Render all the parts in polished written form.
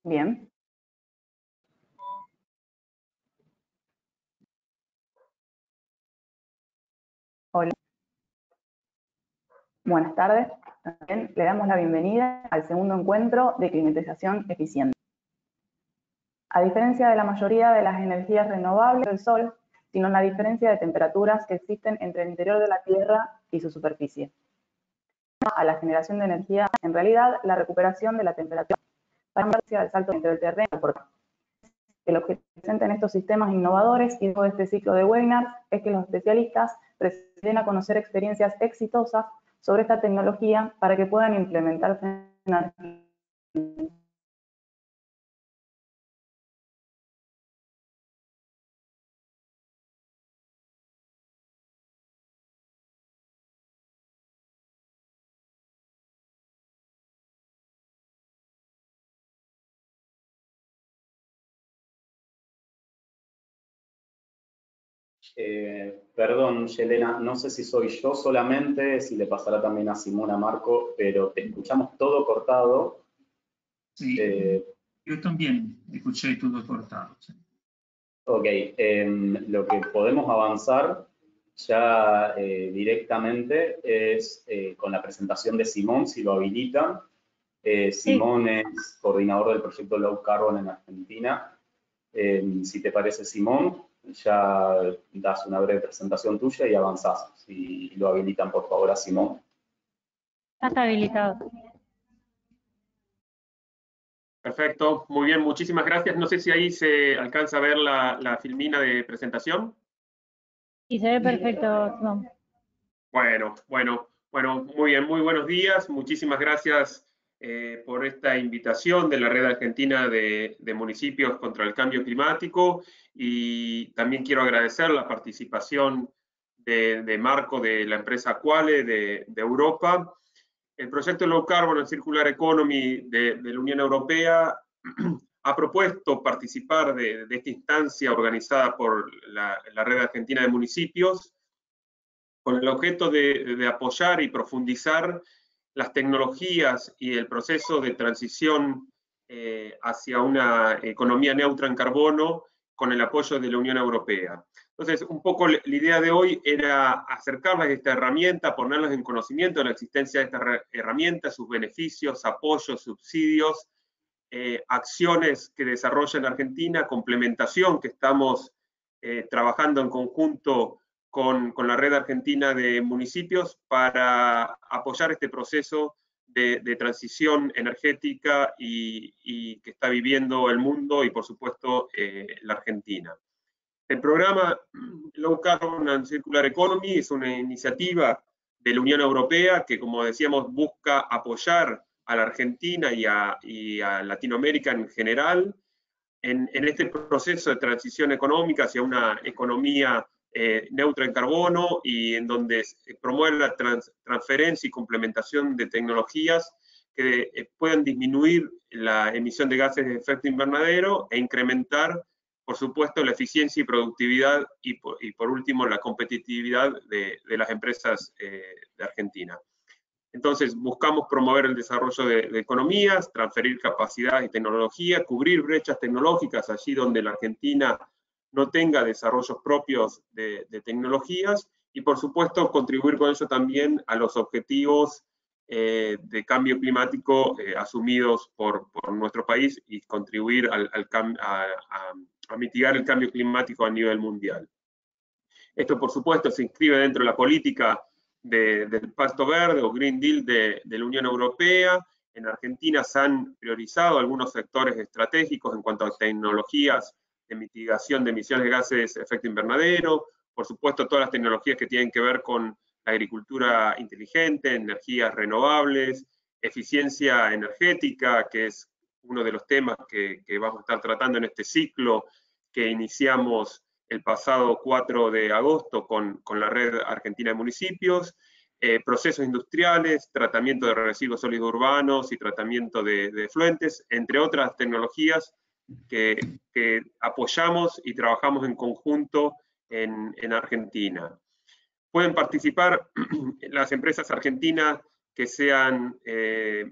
Bien. Hola. Buenas tardes. También le damos la bienvenida al segundo encuentro de climatización eficiente. A diferencia de la mayoría de las energías renovables del Sol, sino la diferencia de temperaturas que existen entre el interior de la Tierra y su superficie. A la generación de energía, en realidad, la recuperación de la temperatura para darse al salto entre el terreno. El objetivo presente en estos sistemas innovadores y de este ciclo de webinars es que los especialistas den a conocer experiencias exitosas sobre esta tecnología para que puedan implementarse en Argentina. Perdón, Yelena, no sé si soy yo solamente, si le pasará también a Simona Marco, pero te escuchamos todo cortado. Sí, yo también escuché todo cortado. Sí. Ok, lo que podemos avanzar ya directamente es con la presentación de Simón, si lo habilitan. Simón es coordinador del proyecto Low Carbon en Argentina. Si te parece, Simón, ya das una breve presentación tuya y avanzás. Si lo habilitan, por favor, a Simón. Ya está habilitado. Perfecto, muy bien, muchísimas gracias. No sé si ahí se alcanza a ver la filmina de presentación. Y se ve perfecto, Simón. Bueno, muy bien, muy buenos días. Muchísimas gracias por esta invitación de la Red Argentina de Municipios contra el Cambio Climático, y también quiero agradecer la participación de Marco de la empresa Quale de Europa. El proyecto Low Carbon and Circular Economy de la Unión Europea ha propuesto participar de esta instancia organizada por la Red Argentina de Municipios, con el objeto de apoyar y profundizar las tecnologías y el proceso de transición hacia una economía neutra en carbono con el apoyo de la Unión Europea. Entonces, un poco la idea de hoy era acercarles a esta herramienta, ponerles en conocimiento de la existencia de esta herramienta, sus beneficios, apoyos, subsidios, acciones que desarrolla en Argentina, complementación que estamos trabajando en conjunto con la Red Argentina de Municipios para apoyar este proceso de transición energética y que está viviendo el mundo y, por supuesto, la Argentina. El programa Low Carbon and Circular Economy es una iniciativa de la Unión Europea que, como decíamos, busca apoyar a la Argentina y a Latinoamérica en general en este proceso de transición económica hacia una economía neutra en carbono, y en donde promueve la transferencia y complementación de tecnologías que puedan disminuir la emisión de gases de efecto invernadero e incrementar, por supuesto, la eficiencia y productividad y por último, la competitividad de las empresas de Argentina. Entonces, buscamos promover el desarrollo de economías, transferir capacidades y tecnología, cubrir brechas tecnológicas allí donde la Argentina no tenga desarrollos propios de tecnologías, y, por supuesto, contribuir con ello también a los objetivos de cambio climático asumidos por nuestro país, y contribuir a mitigar el cambio climático a nivel mundial. Esto, por supuesto, se inscribe dentro de la política del Pacto Verde o Green Deal de la Unión Europea. En Argentina se han priorizado algunos sectores estratégicos en cuanto a tecnologías de mitigación de emisiones de gases de efecto invernadero, por supuesto todas las tecnologías que tienen que ver con la agricultura inteligente, energías renovables, eficiencia energética, que es uno de los temas que vamos a estar tratando en este ciclo que iniciamos el pasado 4 de agosto con la Red Argentina de Municipios, procesos industriales, tratamiento de residuos sólidos urbanos y tratamiento de efluentes, entre otras tecnologías que apoyamos y trabajamos en conjunto en Argentina. Pueden participar las empresas argentinas que sean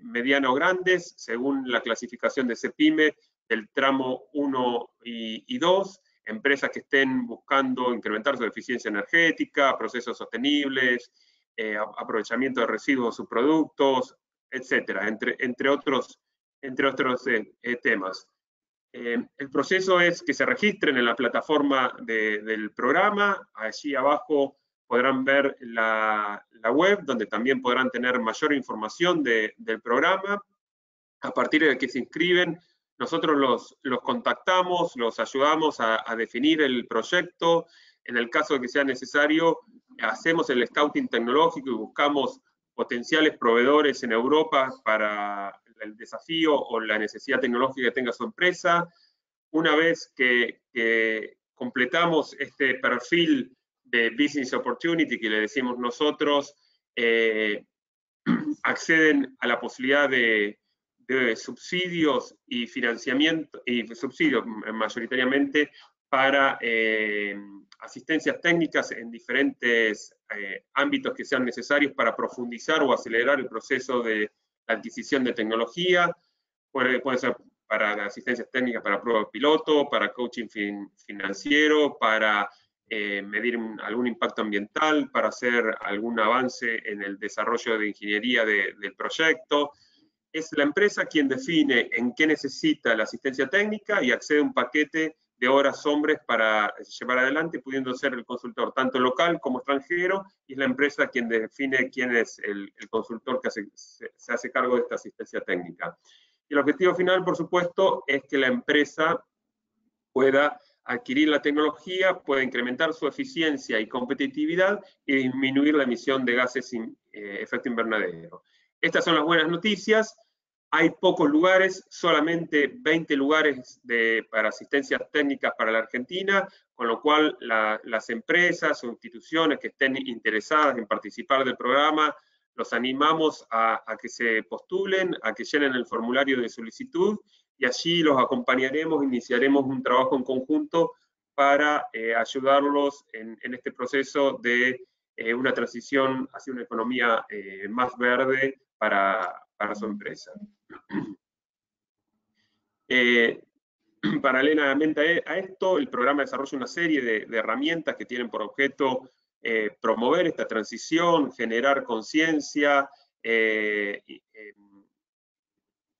medianas o grandes, según la clasificación de CEPIME, del tramo 1 y 2, empresas que estén buscando incrementar su eficiencia energética, procesos sostenibles, aprovechamiento de residuos o subproductos, etcétera, entre otros temas. El proceso es que se registren en la plataforma del programa. Allí abajo podrán ver la web, donde también podrán tener mayor información del programa. A partir de que se inscriben, nosotros los contactamos, los ayudamos a definir el proyecto. En el caso de que sea necesario, hacemos el scouting tecnológico y buscamos potenciales proveedores en Europa para el desafío o la necesidad tecnológica que tenga su empresa. Una vez que completamos este perfil de Business Opportunity que le decimos nosotros, acceden a la posibilidad de subsidios y financiamiento, y subsidios mayoritariamente para asistencias técnicas en diferentes ámbitos que sean necesarios para profundizar o acelerar el proceso de la adquisición de tecnología. Puede ser para asistencias técnicas para prueba piloto, para coaching financiero, para medir algún impacto ambiental, para hacer algún avance en el desarrollo de ingeniería del proyecto. Es la empresa quien define en qué necesita la asistencia técnica y accede a un paquete de horas hombres para llevar adelante, pudiendo ser el consultor tanto local como extranjero, y es la empresa quien define quién es el consultor que se hace cargo de esta asistencia técnica. Y el objetivo final, por supuesto, es que la empresa pueda adquirir la tecnología, pueda incrementar su eficiencia y competitividad y disminuir la emisión de gases sin efecto invernadero. Estas son las buenas noticias. Hay pocos lugares, solamente 20 lugares para asistencias técnicas para la Argentina, con lo cual las empresas o instituciones que estén interesadas en participar del programa, los animamos a que se postulen, a que llenen el formulario de solicitud, y allí los acompañaremos, iniciaremos un trabajo en conjunto para ayudarlos en este proceso de una transición hacia una economía más verde para su empresa. Paralelamente a esto, el programa desarrolla una serie de herramientas que tienen por objeto promover esta transición, generar conciencia,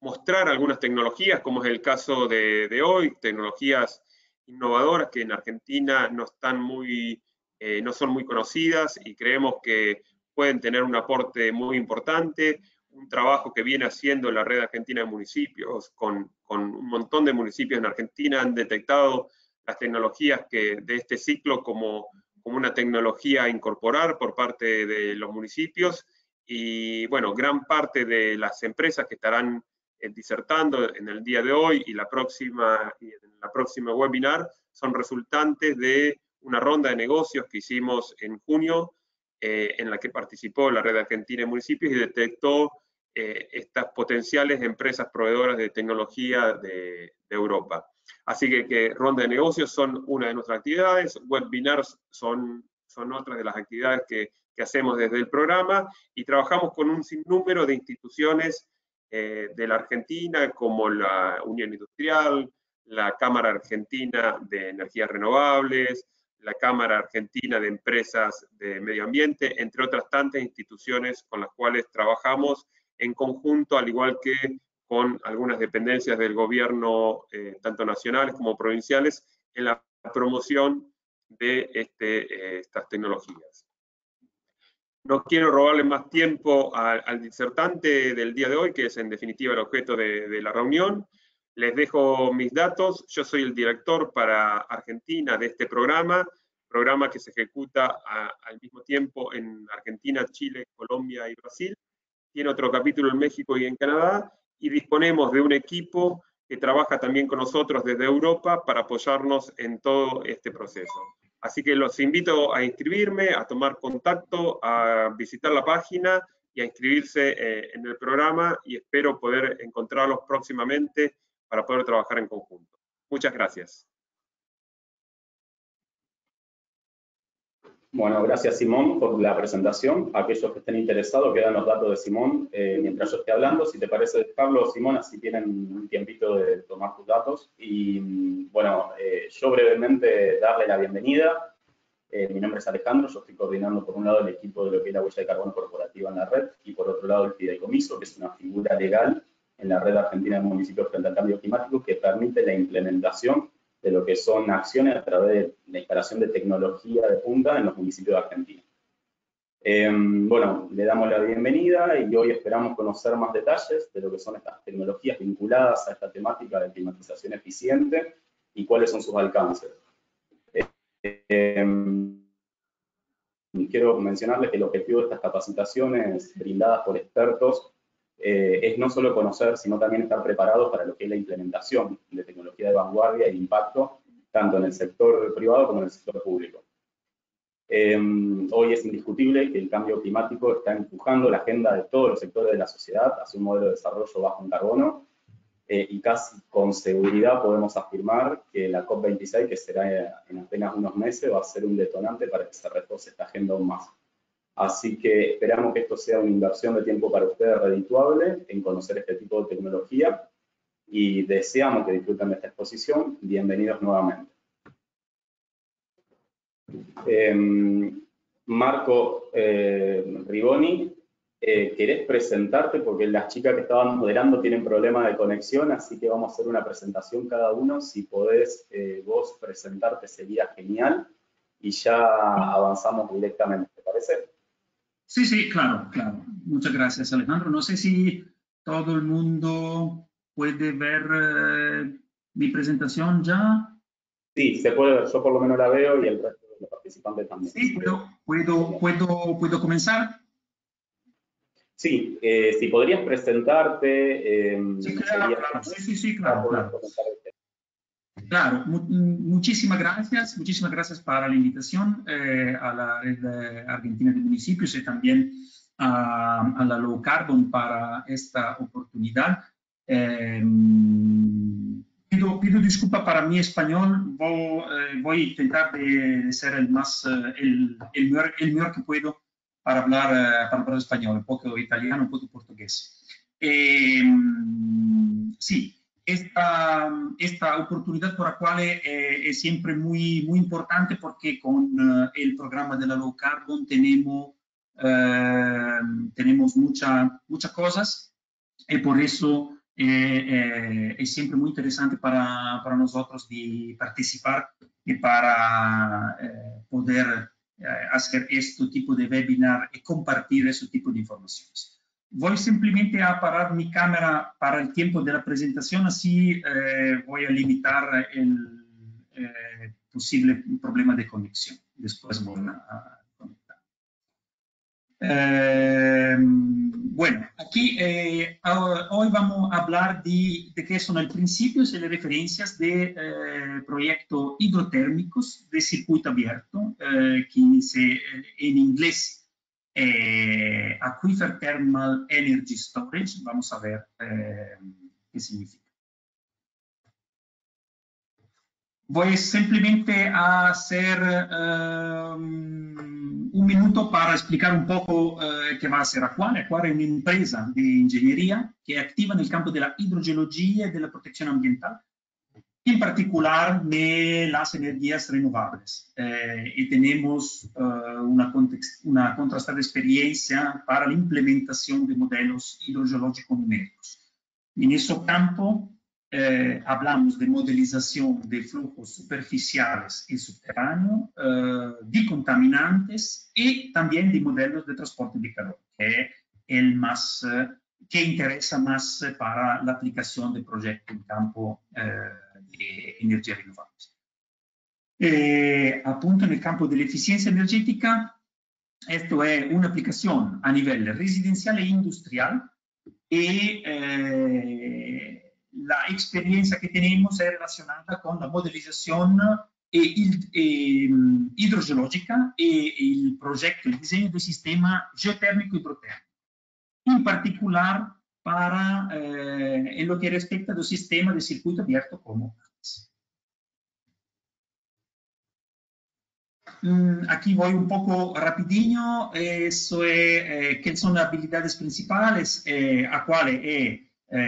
mostrar algunas tecnologías, como es el caso de hoy, tecnologías innovadoras que en Argentina no son muy conocidas y creemos que pueden tener un aporte muy importante. Un trabajo que viene haciendo la Red Argentina de Municipios, con un montón de municipios en Argentina han detectado las tecnologías de este ciclo como una tecnología a incorporar por parte de los municipios, y bueno, gran parte de las empresas que estarán disertando en el día de hoy y en la próxima webinar son resultantes de una ronda de negocios que hicimos en junio, en la que participó la Red Argentina de Municipios y detectó estas potenciales empresas proveedoras de tecnología de Europa. Así que ronda de negocios son una de nuestras actividades, webinars son otras de las actividades que hacemos desde el programa, y trabajamos con un sinnúmero de instituciones de la Argentina, como la Unión Industrial, la Cámara Argentina de Energías Renovables, la Cámara Argentina de Empresas de Medio Ambiente, entre otras tantas instituciones con las cuales trabajamos en conjunto, al igual que con algunas dependencias del gobierno, tanto nacionales como provinciales, en la promoción de estas tecnologías. No quiero robarle más tiempo al disertante del día de hoy, que es en definitiva el objeto de la reunión. Les dejo mis datos. Yo soy el director para Argentina de este programa que se ejecuta al mismo tiempo en Argentina, Chile, Colombia y Brasil. Tiene otro capítulo en México y en Canadá, y disponemos de un equipo que trabaja también con nosotros desde Europa para apoyarnos en todo este proceso. Así que los invito a inscribirme, a tomar contacto, a visitar la página y a inscribirse en el programa, y espero poder encontrarlos próximamente para poder trabajar en conjunto. Muchas gracias. Bueno, gracias Simón por la presentación. Aquellos que estén interesados quedan los datos de Simón mientras yo esté hablando. Si te parece, Carlos, Simón, así tienen un tiempito de tomar tus datos. Y bueno, yo brevemente darle la bienvenida. Mi nombre es Alejandro, yo estoy coordinando por un lado el equipo de lo que es la huella de carbono corporativa en la red y por otro lado el fideicomiso, que es una figura legal en la red argentina de municipios frente al cambio climático que permite la implementación de lo que son acciones a través de la instalación de tecnología de punta en los municipios de Argentina. Bueno, le damos la bienvenida y hoy esperamos conocer más detalles de lo que son estas tecnologías vinculadas a esta temática de climatización eficiente y cuáles son sus alcances. Quiero mencionarles que el objetivo de estas capacitaciones brindadas por expertos es no solo conocer, sino también estar preparados para lo que es la implementación de tecnología de vanguardia y impacto, tanto en el sector privado como en el sector público. Hoy es indiscutible que el cambio climático está empujando la agenda de todos los sectores de la sociedad hacia un modelo de desarrollo bajo en carbono, y casi con seguridad podemos afirmar que la COP26, que será en apenas unos meses, va a ser un detonante para que se refuerce esta agenda aún más. Así que esperamos que esto sea una inversión de tiempo para ustedes redituable en conocer este tipo de tecnología y deseamos que disfruten de esta exposición. Bienvenidos nuevamente. Marco Riboni, ¿querés presentarte? Porque las chicas que estaban moderando tienen problemas de conexión, así que vamos a hacer una presentación cada uno. Si podés vos presentarte sería genial y ya avanzamos directamente, ¿te parece? Sí, sí, claro, claro. Muchas gracias, Alejandro. No sé si todo el mundo puede ver mi presentación ya. Sí, se puede ver. Yo por lo menos la veo y el resto de los participantes también. Sí, ¿puedo comenzar? Sí, si podrías presentarte. Sí, claro, claro. Sí, claro, claro. Claro, muchísimas gracias para la invitación a la Red Argentina de Municipios y también a la Low Carbon para esta oportunidad. Pido disculpa para mi español, voy a intentar de ser el mejor que puedo para hablar español, un poco italiano, un poco portugués. Sí. Esta oportunidad por la cual es siempre muy importante porque con el programa de la Low Carbon tenemos muchas cosas y por eso es siempre muy interesante para nosotros de participar y para poder hacer este tipo de webinar y compartir ese tipo de informaciones. Voy simplemente a parar mi cámara para el tiempo de la presentación, así voy a limitar el posible problema de conexión. Después voy a conectar. Bueno, aquí hoy vamos a hablar de qué son los principios y las referencias de proyectos hidrotérmicos de circuito abierto, que en inglés Aquifer Thermal Energy Storage. Vamos a ver qué significa. Voy simplemente a hacer un minuto para explicar un poco qué va a ser Aquare. Aquare es una empresa de ingeniería que es activa en el campo de la hidrogeología y de la protección ambiental, en particular de las energías renovables. Y tenemos una contrastada experiencia para la implementación de modelos hidrogeológicos numéricos. En ese campo hablamos de modelización de flujos superficiales y subterráneos, de contaminantes y también de modelos de transporte de calor, que es que interesa más para la aplicación de proyectos en campo de energías renovables. Appunto, en el campo de la eficiencia energética, esto es una aplicación a nivel residencial e industrial y la experiencia que tenemos es relacionada con la modelización idrogeologica e il progetto, il disegno del sistema geotérmico idrotermico, in particular para en lo que respecta al sistema de circuito abierto como ANS. Aquí voy un poco rapidinho, eso es que son las habilidades principales, a cuales es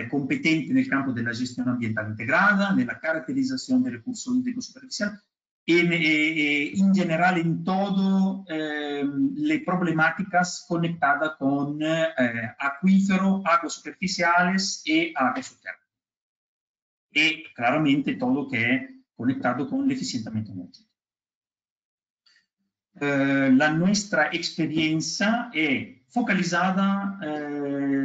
competente nel campo della gestione ambientale integrata, nella caratterizzazione del recurso idrico superficiale e in generale in todo le problemáticas conectadas con acuífero, aguas superficiales y aguas subterráneas. Y claramente todo lo que es conectado con el eficientamiento energético. La nuestra experiencia es focalizada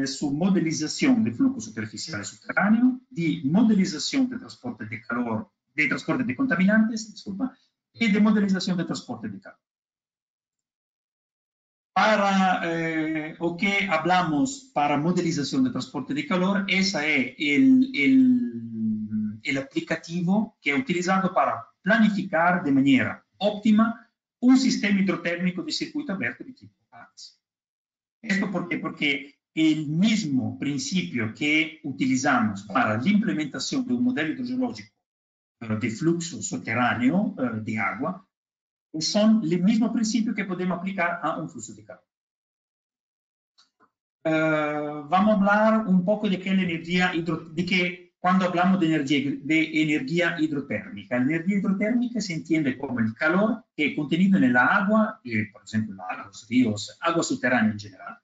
su modelización de flujo superficial subterráneo, de modelización de transporte de calor, de transporte de contaminantes, disculpa, y de modelización de transporte de calor. Para o que hablamos para modelización de transporte de calor, ese es el aplicativo que es utilizado para planificar de manera óptima un sistema hidrotérmico de circuito abierto de tipo ANS. ¿Esto por qué? Porque el mismo principio que utilizamos para la implementación de un modelo hidrogeológico de flujo subterráneo de agua son los mismos principios que podemos aplicar a un flujo de calor. Vamos a hablar un poco de qué es la energía cuando hablamos de energía hidrotérmica. La energía hidrotérmica se entiende como el calor que es contenido en el agua, por ejemplo, lagos, ríos, agua subterránea en general,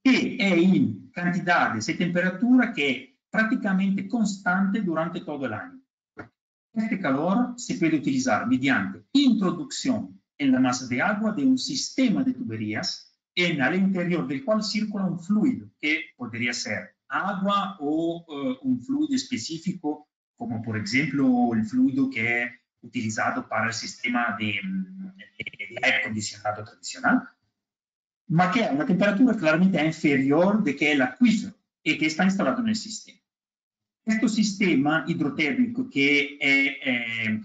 que es en cantidades y temperatura que es prácticamente constante durante todo el año. Este calor se puede utilizar mediante introducción en la masa de agua de un sistema de tuberías al interior del cual circula un fluido que podría ser agua o un fluido específico, como por ejemplo el fluido que es utilizado para el sistema de aire acondicionado tradicional, ma que a una temperatura claramente inferior de que el acuífero y que está instalado en el sistema. Este sistema hidrotérmico que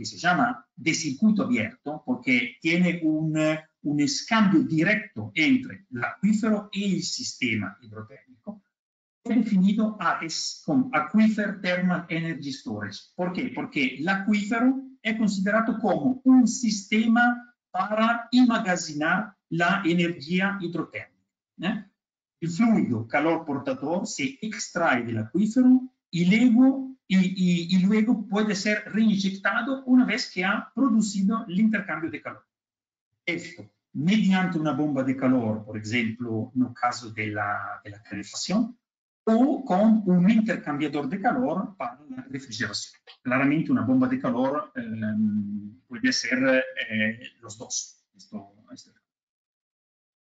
se llama de circuito abierto, porque tiene un escambio directo entre el acuífero y el sistema hidrotérmico, es definido como Aquifer Thermal Energy Storage. ¿Por qué? Porque el acuífero es considerado como un sistema para inmagasinar la energía hidrotérmica. El fluido calor portador se extrae del acuífero y luego puede ser reinyectado una vez que ha producido el intercambio de calor. Esto mediante una bomba de calor, por ejemplo, en el caso de la calefacción, o con un intercambiador de calor para la refrigeración. Claramente una bomba de calor puede ser los dos.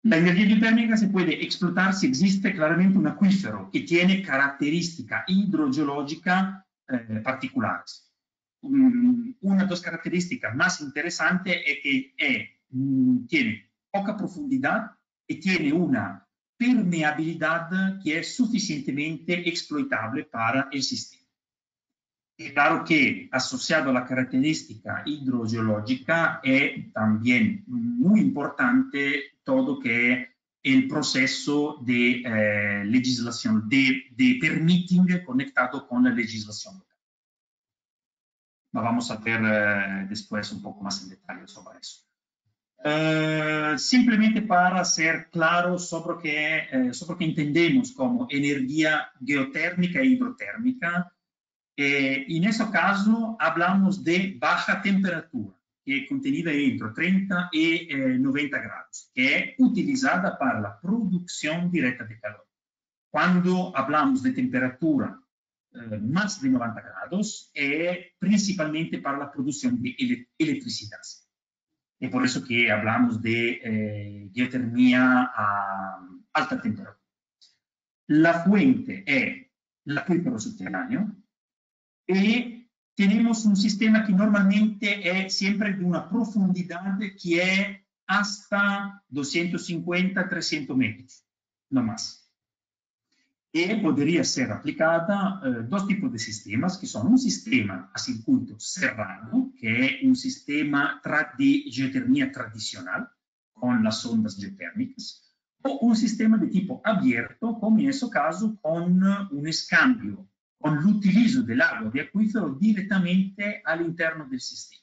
La energía geotérmica se puede explotar si existe claramente un acuífero que tiene características hidrogeológicas particulares. Una de las características más interesantes es que tiene poca profundidad y tiene una permeabilidad que es suficientemente exploitable para el sistema. Es claro que asociado a la característica hidrogeológica es también muy importante todo que es el proceso de legislación, de permitting conectado con la legislación local. Vamos a ver después un poco más en detalle sobre eso. Simplemente para ser claros sobre qué entendemos como energía geotérmica e hidrotérmica, en ese caso hablamos de baja temperatura, que es contenida entre 30 y 90 grados, que es utilizada para la producción directa de calor. Cuando hablamos de temperatura más de 90 grados, es principalmente para la producción de electricidad. Y por eso que hablamos de geotermia a alta temperatura. La fuente es el acuífero subterráneo y tenemos un sistema que normalmente es siempre de una profundidad que es hasta 250-300 metros, no más. Y podría ser aplicada dos tipos de sistemas, que son un sistema a circuito cerrado, que es un sistema de geotermia tradicional, con las ondas geotérmicas, o un sistema de tipo abierto, como en ese caso con un escambio, con el utilizo del agua de acuífero directamente al interno del sistema.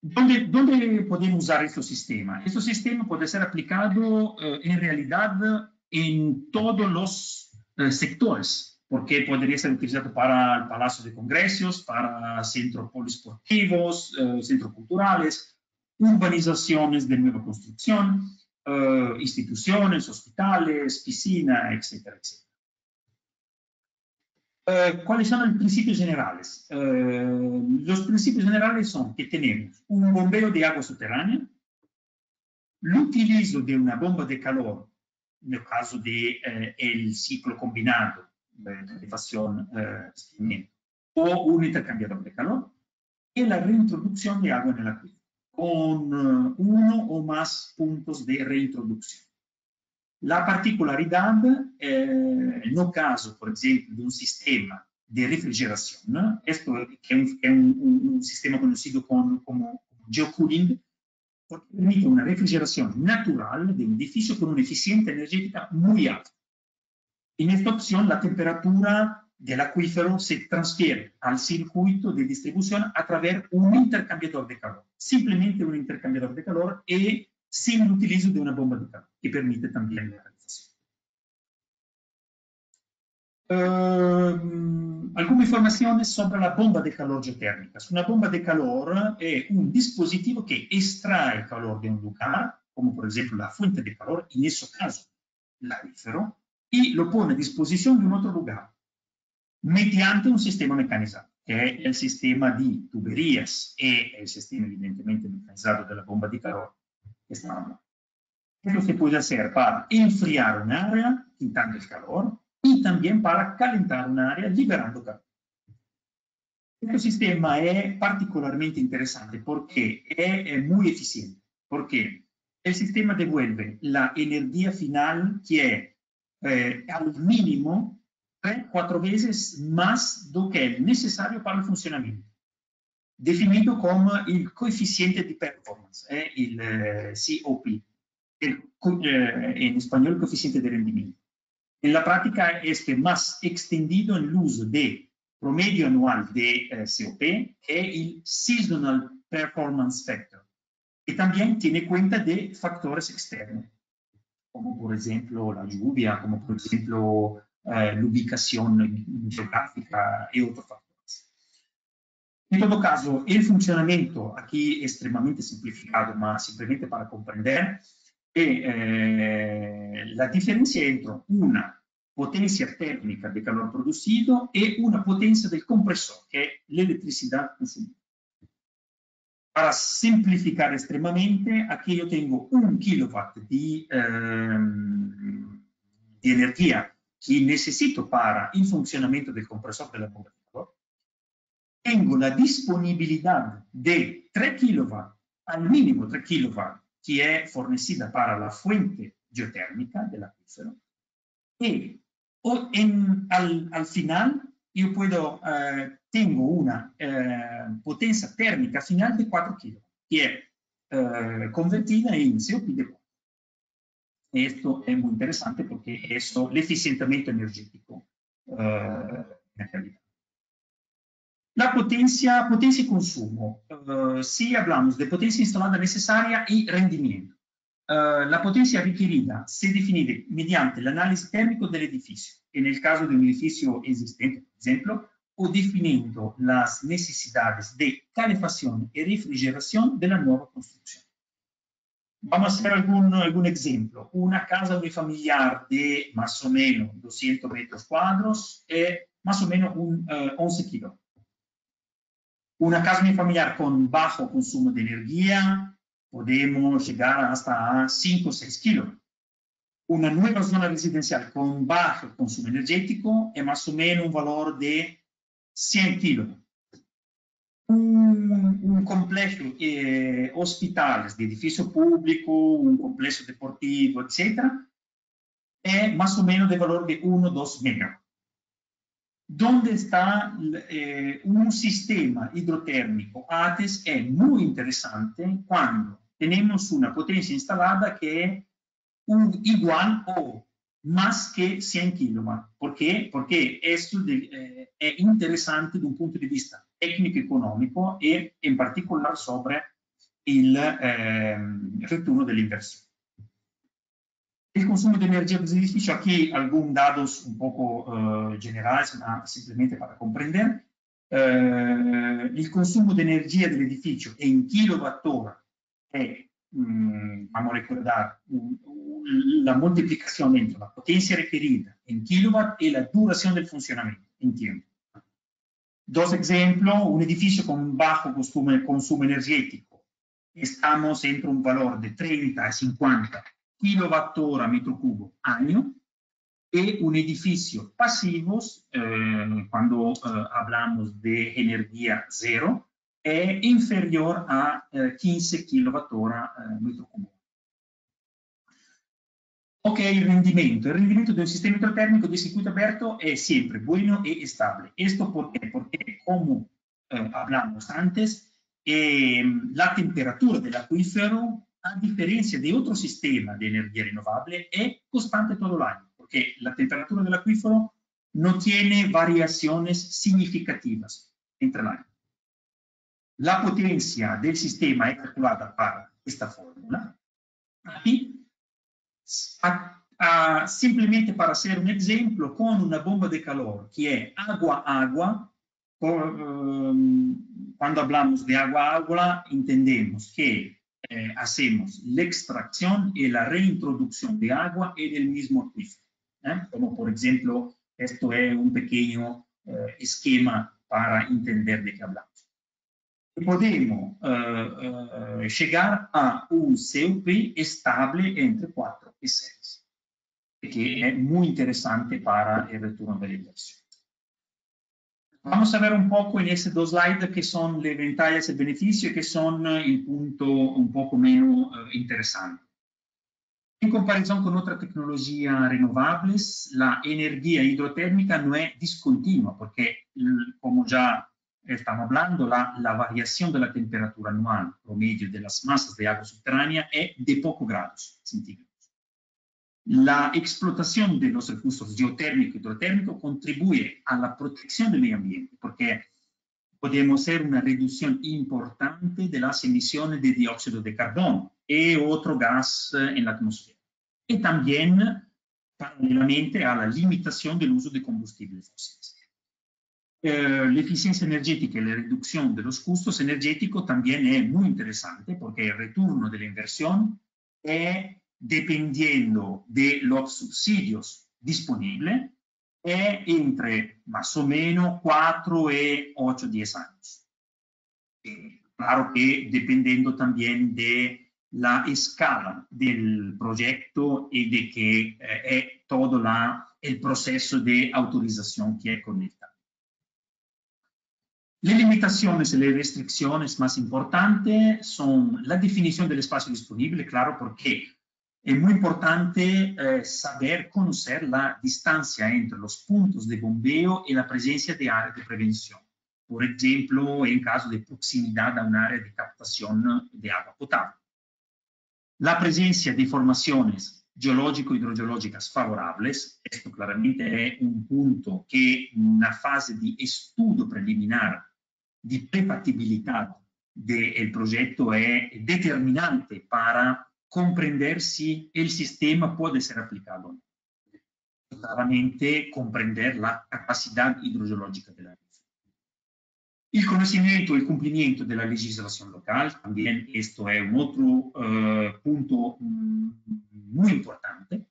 ¿Dónde podemos usar este sistema? Este sistema puede ser aplicado en realidad en todos los sectores, porque podría ser utilizado para el Palacio de Congresos, para centros polideportivos, centros culturales, urbanizaciones de nueva construcción, instituciones, hospitales, piscinas, etcétera, etcétera. ¿Cuáles son los principios generales? Los principios generales son que tenemos un bombeo de agua subterránea, el utilizo de una bomba de calor, en el caso del ciclo combinado de calefacción o un intercambiador de calor, y la reintroducción de agua en el acuífero, con uno o más puntos de reintroducción. La particolaridad, en el caso, por ejemplo, de un sistema de refrigeración, esto que es un sistema conocido como geocooling, porque permite una refrigeración natural de un edificio con una eficiencia energética muy alta. En esta opción, la temperatura del acuífero se transfiere al circuito de distribución a través de un intercambiador de calor, simplemente un intercambiador de calor y sin el utilizo de una bomba de calor, que permite también la calefacción. Algunas informaciones sobre la bomba de calor geotérmica. Una bomba de calor es un dispositivo que extrae calor de un lugar, como por ejemplo la fuente de calor, en ese caso el acuífero, y lo pone a disposición de un otro lugar, mediante un sistema mecanizado, que es el sistema de tuberías y el sistema evidentemente mecanizado de la bomba de calor. Esto se puede hacer para enfriar un área, quitando el calor, y también para calentar un área, liberando calor. Este sistema es particularmente interesante porque es muy eficiente, porque el sistema devuelve la energía final que es al mínimo 3-4 veces más de lo que es necesario para el funcionamiento, definido como el coeficiente de performance, el COP. En español, coeficiente de rendimiento. En la práctica, este más extendido en el uso de promedio anual de COP, que es el Seasonal Performance Factor, que también tiene cuenta de factores externos, como por ejemplo la lluvia, como por ejemplo la ubicación geográfica y otros factores. En todo caso, el funcionamiento, aquí extremadamente simplificado, más simplemente para comprender, la diferencia entre una potencia térmica de calor producido y una potencia del compresor, que es la electricidad consumida. Para simplificar extremadamente, aquí yo tengo 1 kilowatt de energía que necesito para el funcionamiento del compresor de la bomba de calor. Tengo la disponibilidad de 3 kilowatt, al mínimo 3 kilowatt, que es fornecida para la fuente geotérmica del acuífero. Y al final yo tengo una potencia térmica final de 4 kg, que es convertida en COP de 4. Esto es muy interesante porque eso el eficientamiento energético en realidad. La potencia y consumo. Si hablamos de potencia instalada necesaria y rendimiento. La potencia requerida se define mediante el análisis térmico del edificio, en el caso de un edificio existente, por ejemplo, o definiendo las necesidades de calefacción y refrigeración de la nueva construcción. Vamos a hacer algún ejemplo. Una casa unifamiliar de más o menos 200 metros cuadrados es más o menos 11 kilos. Una casa unifamiliar con bajo consumo de energía, podemos llegar hasta 5 o 6 kilos. Una nueva zona residencial con bajo consumo energético es más o menos un valor de 100 kilos. Un complejo hospitales de edificio público, un complejo deportivo, etc., es más o menos de valor de 1-2 megawatt. Donde está un sistema hidrotérmico ATES es muy interesante cuando tenemos una potencia instalada que es igual o más que 100 kilowatts. ¿Por qué? Porque esto es interesante de un punto de vista técnico-económico y en particular sobre el retorno de la inversión. El consumo de energía del edificio, aquí algunos datos un poco generales, simplemente para comprender. El consumo de energía del edificio en kilowatt-hora es, vamos a recordar, la multiplicación entre la potencia requerida en kilowatt y la duración del funcionamiento en tiempo. Dos ejemplos, un edificio con bajo consumo energético, estamos entre un valor de 30 a 50 kilowattora metro cubo año, y un edificio pasivos, cuando hablamos de energía cero, es inferior a 15 kilowattora metro cubo. Ok, el rendimiento. El rendimiento de un sistema hidrotérmico de circuito abierto es siempre bueno y estable. ¿Esto por qué? Porque, como hablamos antes, la temperatura del acuífero, a diferencia de otro sistema de energía renovable, es constante todo el año, porque la temperatura del acuífero no tiene variaciones significativas entre el año. La potencia del sistema es calculada para esta fórmula. Aquí, simplemente para hacer un ejemplo, con una bomba de calor que es agua-agua, cuando hablamos de agua-agua entendemos que hacemos la extracción y la reintroducción de agua en el mismo acuífero. Como por ejemplo, esto es un pequeño esquema para entender de qué hablamos. Podemos llegar a un CUP estable entre 4 y 6, que es muy interesante para el retorno de la inversión. Vamos a ver un poco en estos dos slides que son las ventajas y beneficios, que son el punto un poco menos interesante. En comparación con otras tecnologías renovables, la energía hidrotérmica no es discontinua, porque, como ya estamos hablando, la variación de la temperatura anual promedio de las masas de agua subterránea es de pocos grados centígrados. La explotación de los recursos geotérmico y hidrotérmico contribuye a la protección del medio ambiente, porque podemos hacer una reducción importante de las emisiones de dióxido de carbono y otro gas en la atmósfera. Y también, paralelamente, a la limitación del uso de combustibles fósiles. La eficiencia energética y la reducción de los costos energéticos también es muy interesante, porque el retorno de la inversión es dependiendo de los subsidios disponibles, es entre más o menos 4 y 8 10 años. Claro que dependiendo también de la escala del proyecto y de que es todo el proceso de autorización que es conectado. Las limitaciones y las restricciones más importantes son la definición del espacio disponible, claro, porque es muy importante saber conocer la distancia entre los puntos de bombeo y la presencia de áreas de prevención. Por ejemplo, en caso de proximidad a un área de captación de agua potable. La presencia de formaciones geológico-hidrogeológicas favorables, esto claramente es un punto que en una fase de estudio preliminar de prefactibilidad del proyecto es determinante para comprender si el sistema puede ser aplicado o no. Claramente comprender la capacidad hidrogeológica de la red. El conocimiento y el cumplimiento de la legislación local, también esto es un otro punto muy importante,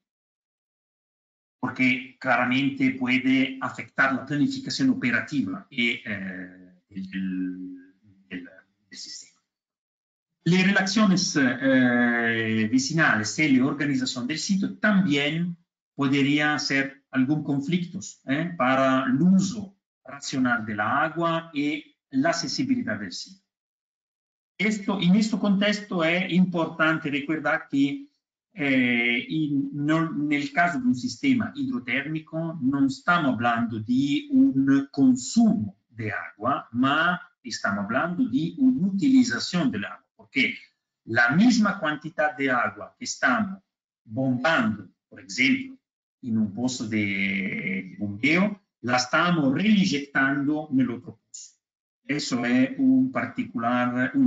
porque claramente puede afectar la planificación operativa del sistema. Las relaciones vecinales y la organización del sitio también podrían ser algún conflictos para el uso racional de la agua y la accesibilidad del sitio. En este contexto es importante recordar que Nel caso di un sistema idrotermico non stiamo parlando di un consumo di acqua, ma stiamo parlando di un'utilizzazione dell'acqua, perché la misma quantità di acqua che stiamo bombando, per esempio, in un posto di bombeo, la stiamo reiniettando nell'altro posto. Eso es un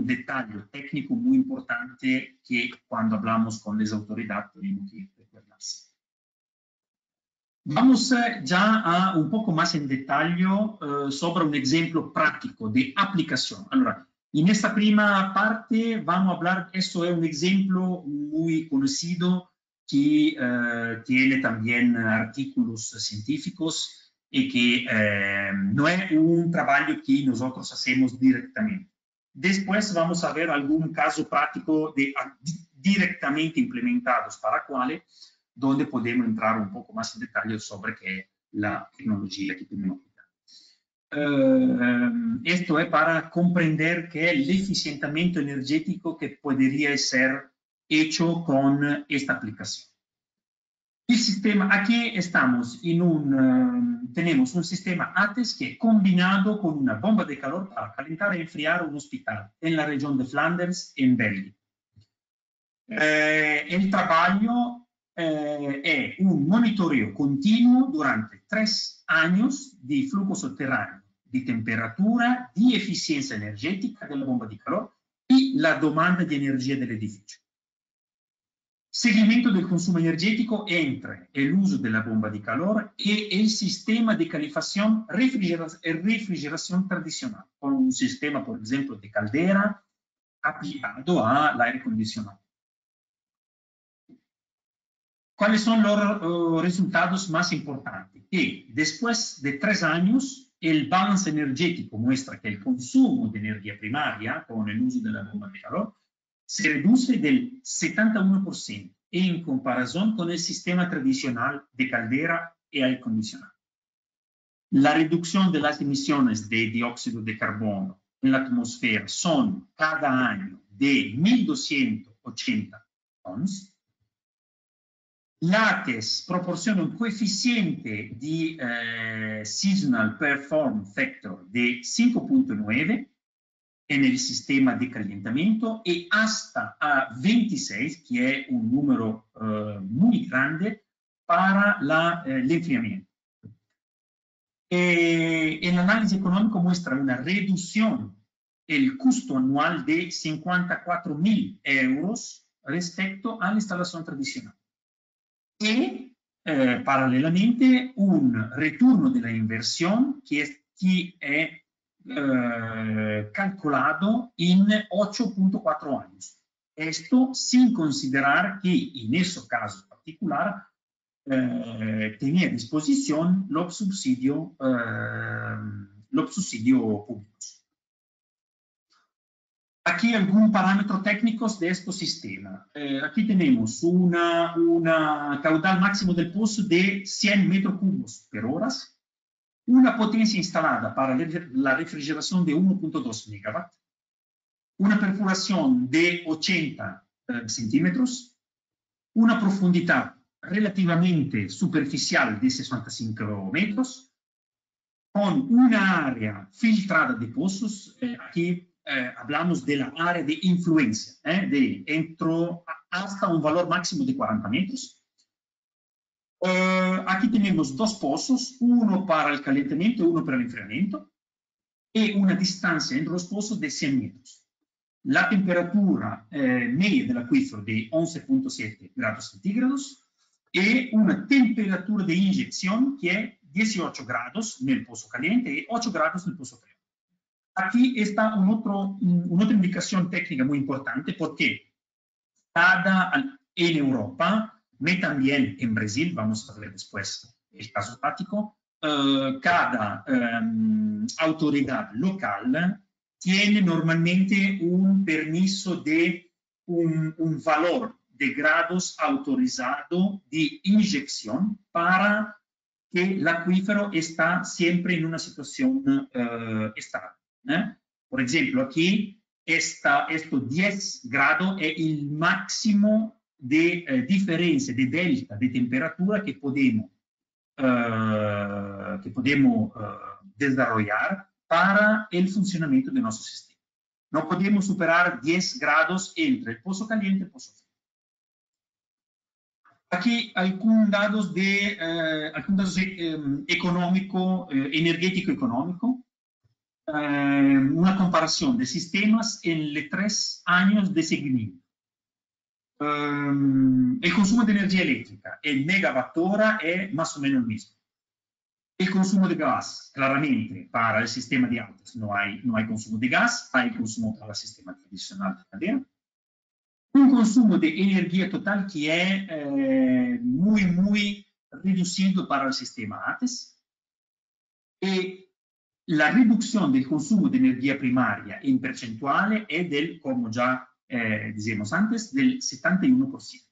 dettaglio técnico muy importante que cuando hablamos con las autoridades tenemos que recordarse. Vamos ya a un poco más en detalle sobre un ejemplo práctico de aplicación. Allora, en esta primera parte vamos a hablar, esto es un ejemplo muy conocido que tiene también artículos científicos y que no es un trabajo que nosotros hacemos directamente. Después vamos a ver algún caso práctico directamente implementados para cuáles, donde podemos entrar un poco más en detalle sobre qué es la tecnología que tenemos. Esto es para comprender qué es el eficientamiento energético que podría ser hecho con esta aplicación. El sistema, aquí estamos tenemos un sistema ATES que es combinado con una bomba de calor para calentar y enfriar un hospital en la región de Flanders, en Bélgica. El trabajo es un monitoreo continuo durante 3 años de flujo subterráneo, de temperatura, de eficiencia energética de la bomba de calor y la demanda de energía del edificio. Seguimiento del consumo energético entre el uso de la bomba de calor y el sistema de calefacción y refrigeración tradicional, con un sistema, por ejemplo, de caldera aplicado al aire acondicionado. ¿Cuáles son los resultados más importantes? Que después de 3 años, el balance energético muestra que el consumo de energía primaria con el uso de la bomba de calor se reduce del 71% en comparación con el sistema tradicional de caldera y aire acondicionado. La reducción de las emisiones de dióxido de carbono en la atmósfera son cada año de 1.280 tons. LATES proporciona un coeficiente de Seasonal Performance Factor de 5.9 en el sistema de calentamiento y hasta a 26, que es un número muy grande para el enfriamiento. El análisis económico muestra una reducción el costo anual de 54.000 euros respecto a la instalación tradicional. Y paralelamente un retorno de la inversión que es calculado en 8.4 años. Esto sin considerar que en ese caso particular tenía a disposición los subsidios públicos. Aquí algún parámetro técnicos de este sistema. Aquí tenemos una caudal máximo del pozo de 100 metros cúbicos por hora, una potencia instalada para la refrigeración de 1.2 megawatt, una perforación de 80 centímetros, una profundidad relativamente superficial de 65 metros, con una área filtrada de pozos. Aquí hablamos de la área de influencia, hasta un valor máximo de 40 metros. Aquí tenemos 2 pozos, uno para el calentamiento y uno para el enfriamiento, y una distancia entre los pozos de 100 metros. La temperatura media del acuífero de 11.7 grados centígrados y una temperatura de inyección que es 18 grados en el pozo caliente y 8 grados en el pozo frío. Aquí está una otra indicación técnica muy importante porque en Europa, y también en Brasil, vamos a ver después el caso práctico, cada autoridad local tiene normalmente un permiso de un valor de grados autorizado de inyección para que el acuífero está siempre en una situación estable. Por ejemplo, aquí estos 10 grados es el máximo de diferencia, de delta de temperatura que podemos desarrollar para el funcionamiento de nuestro sistema. No podemos superar 10 grados entre el pozo caliente y el pozo frío. Aquí algunos datos económico, energético económico, una comparación de sistemas en los 3 años de seguimiento. El consumo de energía eléctrica en megawatt hora es más o menos el mismo. El consumo de gas, claramente, para el sistema de autos no hay consumo de gas, hay consumo para el sistema tradicional de cadena. Un consumo de energía total que es muy reducido para el sistema ATES. Y la reducción del consumo de energía primaria en percentual es del, como ya decíamos antes, del 71%.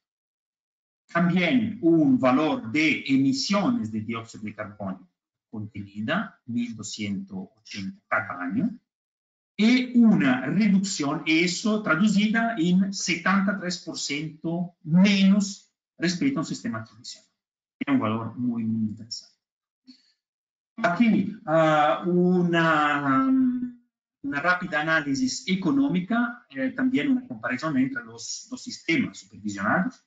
También un valor de emisiones de dióxido de carbono contenida, 1.280 cada año, y una reducción, eso traducida en 73% menos respecto a un sistema tradicional. Es un valor muy interesante. Aquí una rápida análisis económica, también una comparación entre los sistemas supervisionados.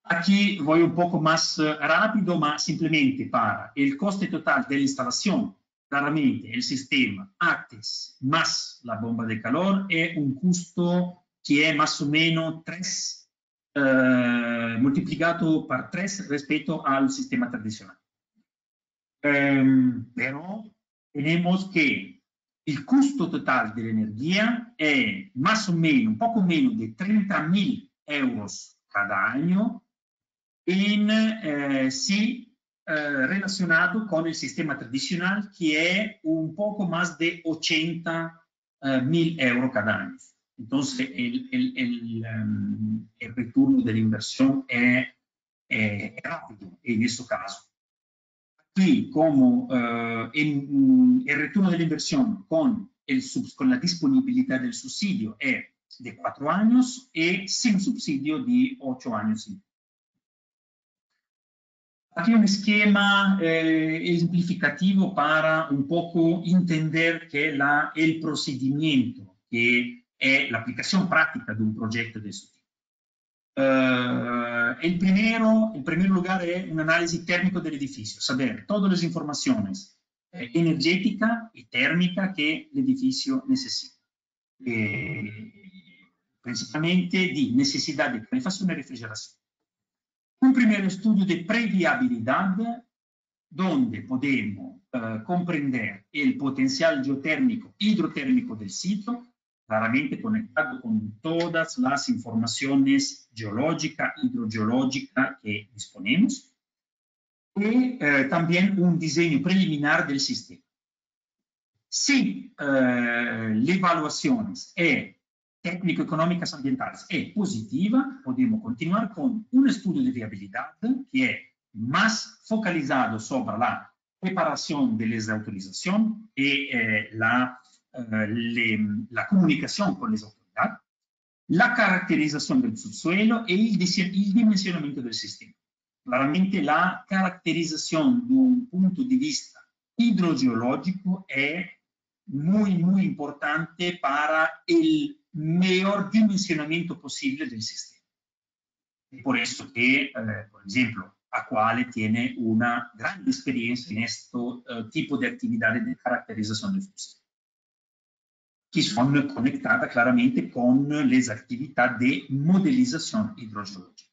Aquí voy un poco más rápido, pero simplemente para el coste total de la instalación, claramente el sistema ATES más la bomba de calor es un costo que es más o menos 3 multiplicado por 3 respecto al sistema tradicional. Pero tenemos que el costo total de la energía es más o menos, un poco menos de 30.000 euros cada año relacionado con el sistema tradicional, que es un poco más de 80.000 euros cada año. Entonces, el retorno de la inversión es rápido en este caso. Aquí, como el retorno de la inversión con la disponibilidad del subsidio es de 4 años y sin subsidio de 8 años. Aquí un esquema ejemplificativo para un poco entender que el procedimiento, que es la aplicación práctica de un proyecto de este tipo. En primer lugar es un análisis térmico del edificio, saber todas las informaciones energética y térmica que el edificio necesita. Principalmente de necesidad de calefacción y refrigeración. Un primer estudio de previabilidad donde podemos comprender el potencial geotérmico, hidrotérmico del sitio, claramente conectado con todas las informaciones geológicas, hidrogeológicas que disponemos, y también un diseño preliminar del sistema. Si la evaluación es técnico-económicas ambientales es positiva, podemos continuar con un estudio de viabilidad que es más focalizado sobre la preparación de las autorizaciones y la comunicación con las autoridades, la caracterización del subsuelo y el dimensionamiento del sistema. Claramente la caracterización de un punto de vista hidrogeológico es muy importante para el mejor dimensionamiento posible del sistema. Por eso que, por ejemplo, Aquale tiene una gran experiencia en este tipo de actividades de caracterización del subsuelo, que son conectadas claramente con las actividades de modelización hidrogeológica.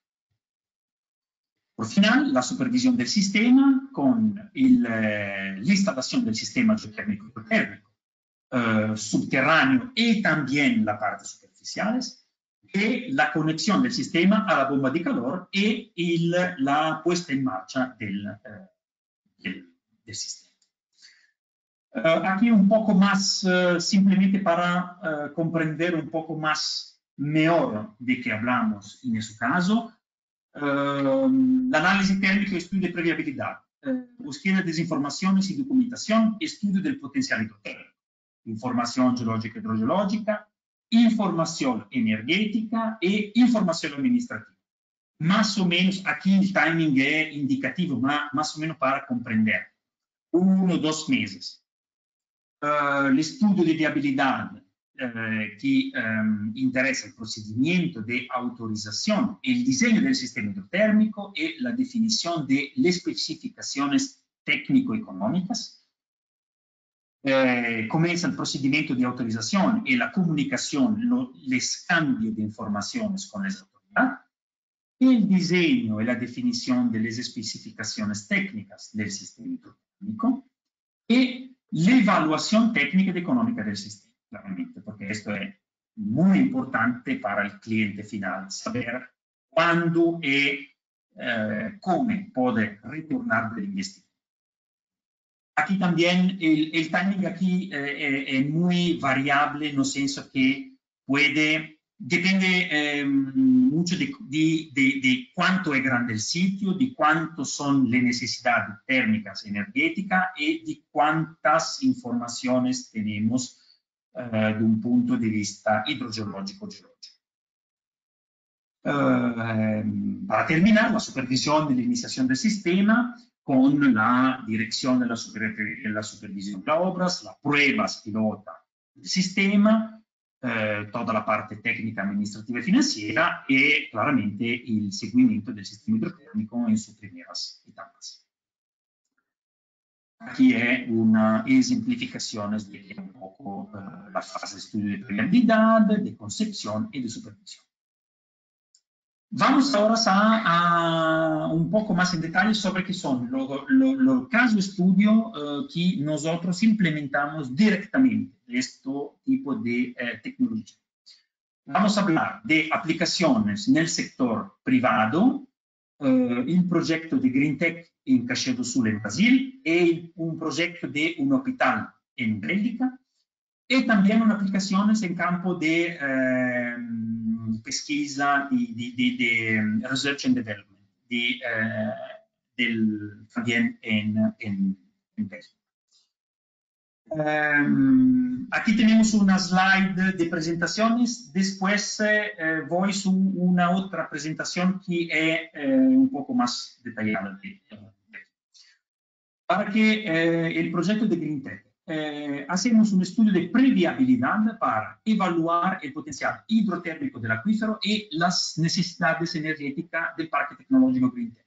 Por final, la supervisión del sistema con la instalación del sistema geotérmico y hidrotérmico subterráneo y también la parte superficiales, y la conexión del sistema a la bomba de calor y la puesta en marcha del sistema. Aquí un poco más, simplemente para comprender un poco más mejor de qué hablamos en ese caso, el análisis térmico y estudio de previabilidad, búsqueda de informaciones y documentación, estudio del potencial hidrotérmico, información geológica y hidrogeológica, información energética e información administrativa. Más o menos, aquí el timing es indicativo, más o menos para comprender. 1 o 2 meses. El estudio de viabilidad que interesa el procedimiento de autorización, el diseño del sistema hidrotérmico y la definición de las especificaciones técnico-económicas. Comienza el procedimiento de autorización y la comunicación, los cambios de informaciones con las autoridades. El diseño y la definición de las especificaciones técnicas del sistema hidrotérmico y la evaluación técnica y económica del sistema, claramente, porque esto es muy importante para el cliente final, saber cuándo y cómo puede retornar del investimento. Aquí también, el timing aquí es muy variable, en el senso que depende mucho de cuánto es grande el sitio, de cuánto son las necesidades térmicas, energéticas y de cuántas informaciones tenemos de un punto de vista hidrogeológico-geológico. Para terminar, la supervisión de la iniciación del sistema con la dirección de la supervisión de obras, las pruebas pilota del sistema, toda la parte técnica, administrativa y financiera y claramente el seguimiento del sistema hidrotérmico en sus primeras etapas. Aquí es una ejemplificación de un poco la fase de estudio de previsibilidad, de concepción y de supervisión. Vamos ahora a un poco más en detalle sobre qué son los casos de estudio que nosotros implementamos directamente de este tipo de tecnología. Vamos a hablar de aplicaciones en el sector privado, el proyecto de GreenTech en Caxias do Sul, en Brasil, y un proyecto de un hospital en Bélgica, y también unas aplicaciones en campo de pesquisa, de research and development, también en Bélgica. Aquí tenemos una slide de presentaciones, después voy a una otra presentación que es un poco más detallada. Para que el proyecto de GreenTech hacemos un estudio de previabilidad para evaluar el potencial hidrotérmico del acuífero y las necesidades energéticas del Parque Tecnológico GreenTech,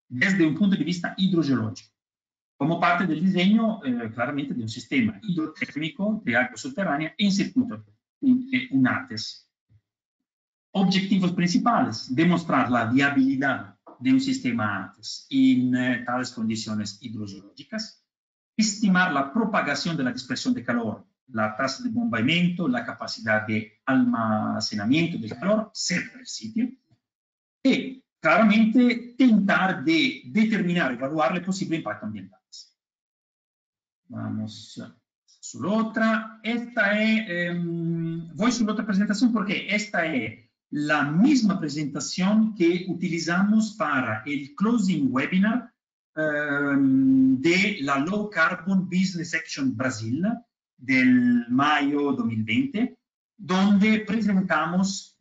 desde un punto de vista hidrogeológico, como parte del diseño claramente de un sistema hidrotérmico de agua subterránea en circuito, un ATES. Objetivos principales: demostrar la viabilidad de un sistema ATES en tales condiciones hidrogeológicas, estimar la propagación de la dispersión de calor, la tasa de bombamiento, la capacidad de almacenamiento del calor cerca del sitio, y claramente intentar de determinar, evaluar el posible impacto ambiental. Vamos sull'altra. Voy sull'altra presentación porque esta es la misma presentación que utilizamos para el closing webinar de la Low Carbon Business Action Brasil del mayo 2020, donde presentamos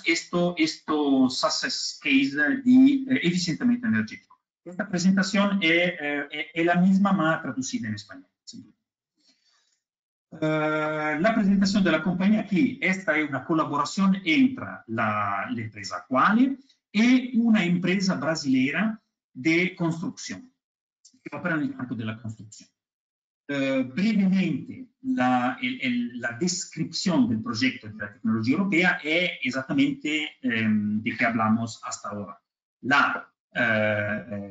estos success case de eficientamiento energético. Esta presentación es la misma, más traducida en español. La presentación de la compañía aquí, esta es una colaboración entre la empresa Quale y una empresa brasilera de construcción, que opera en el campo de la construcción. Brevemente, la descripción del proyecto de la tecnología europea es exactamente de que hablamos hasta ahora.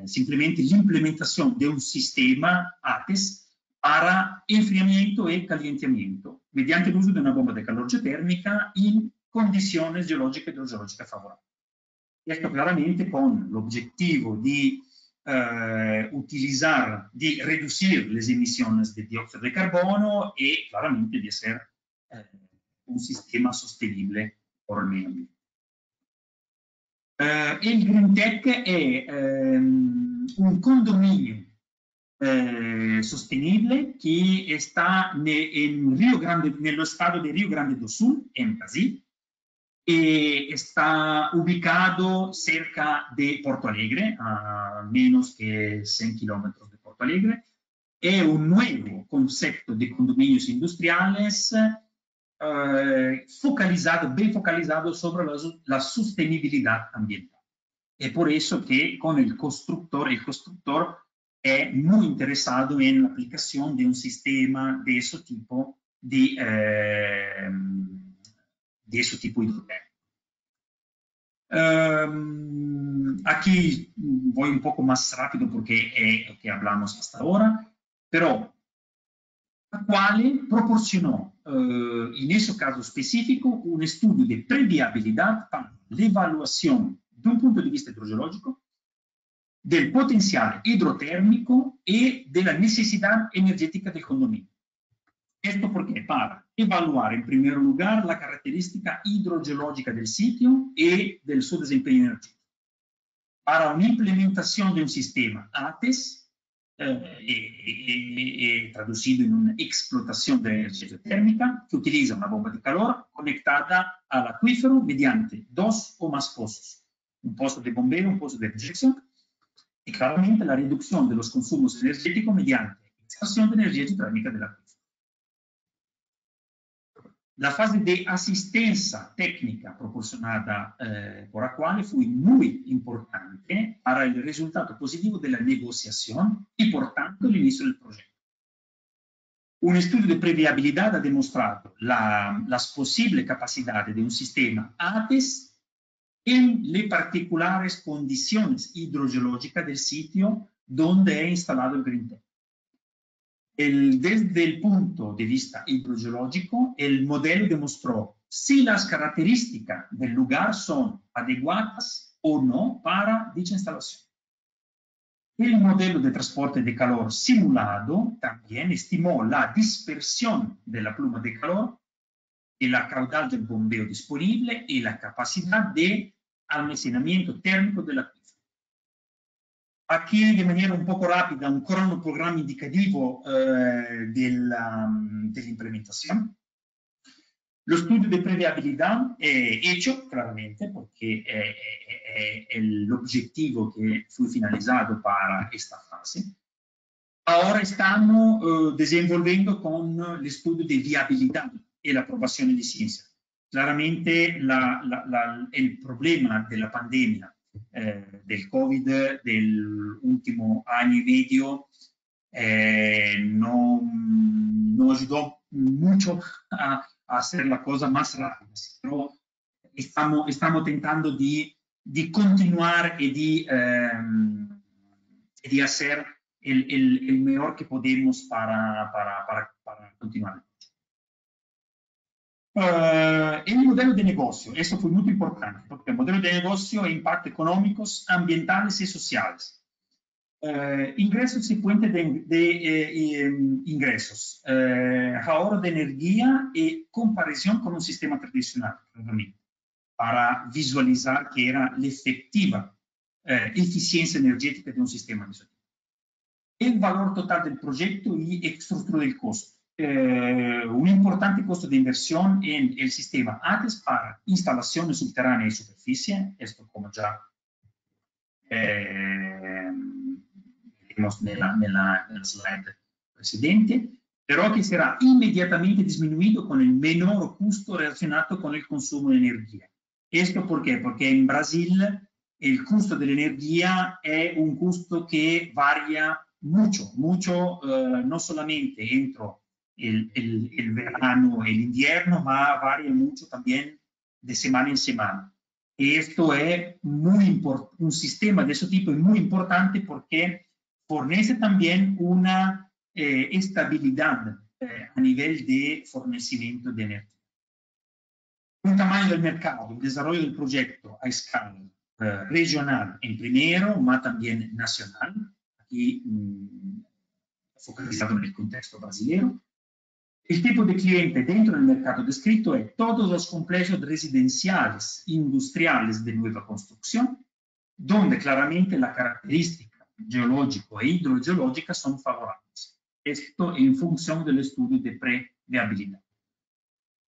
Simplemente la implementación de un sistema ATES para enfriamiento y calentamiento mediante el uso de una bomba de calor geotérmica en condiciones geológicas y hidrogeológicas favorables. Esto claramente con el objetivo de reducir las emisiones de dióxido de carbono y claramente de ser un sistema sostenible por el medio ambiente. El GreenTech es un condominio sostenibile che sta nello estado de Rio Grande do Sul, en Brasil, y está ubicado cerca de Porto Alegre, a menos que 100 kilómetros de Porto Alegre. Es un nuevo concepto de condominios industriales bien focalizado sobre la sostenibilidad ambiental. Es por eso que con el constructor es muy interesado en la aplicación de un sistema de ese tipo hidrotérmico. Aquí voy un poco más rápido porque es lo que hablamos hasta ahora, pero la cual proporcionó, en ese caso específico, un estudio de previabilidad para la evaluación de un punto de vista hidrogeológico del potencial hidrotérmico y de la necesidad energética del condominio. Esto porque para evaluar en primer lugar la característica hidrogeológica del sitio y del su desempeño energético. Para una implementación de un sistema ATES, traducido en una explotación de energía geotérmica, que utiliza una bomba de calor conectada al acuífero mediante dos o más pozos, un pozo de bombeo, un pozo de inyección, y claramente la reducción de los consumos energéticos mediante extracción de energía geotérmica del acuífero. La fase de asistencia técnica proporcionada por Aquale fue muy importante para el resultado positivo de la negociación y, por tanto, el inicio del proyecto. Un estudio de previabilidad ha demostrado las posibles capacidades de un sistema ATES en las particulares condiciones hidrogeológicas del sitio donde es instalado el Green Tech. Desde el punto de vista hidrogeológico, el modelo demostró si las características del lugar son adecuadas o no para dicha instalación. El modelo de transporte de calor simulado también estimó la dispersión de la pluma de calor y la caudal del bombeo disponible y la capacidad de almacenamiento térmico del acuífero. Aquí, de manera un poco rápida, un cronoprograma indicativo de la implementación. Lo estudio de previabilidad hecho claramente porque es el objetivo que fue finalizado para esta fase. Ahora estamos desenvolviendo con el estudio de viabilidad y la aprobación de ciencia. Claramente el problema de la pandemia del COVID del último año y medio no ayudó mucho a hacer la cosa más rápida, pero estamos intentando de continuar y de hacer el mejor que podemos para continuar. El modelo de negocio, eso fue muy importante, porque el modelo de negocio es impactos económicos, ambientales y sociales. Ingresos y fuentes de ingresos, ahorro de energía y comparación con un sistema tradicional, para visualizar que era la efectiva eficiencia energética de un sistema de sonido. El valor total del proyecto y estructura del costo. Un importante costo de inversión en el sistema ATES para instalaciones subterráneas y superficie, esto como ya vimos en la slide precedente, pero que será inmediatamente disminuido con el menor costo relacionado con el consumo de energía. ¿Esto por qué? Porque en Brasil el costo de la energía es un costo que varía mucho, no solamente entre el verano y el invierno, pero varía mucho también de semana en semana. Y esto es muy importante, un sistema de ese tipo es muy importante porque fornece también una estabilidad a nivel de fornecimiento de energía. Un tamaño del mercado, el desarrollo del proyecto a escala regional en primero, pero también nacional, aquí focalizado en el contexto brasileño. El tipo de cliente dentro del mercado descrito es todos los complejos residenciales industriales de nueva construcción, donde claramente la característica geológico e hidrogeológica son favorables. Esto en función del estudio de previabilidad.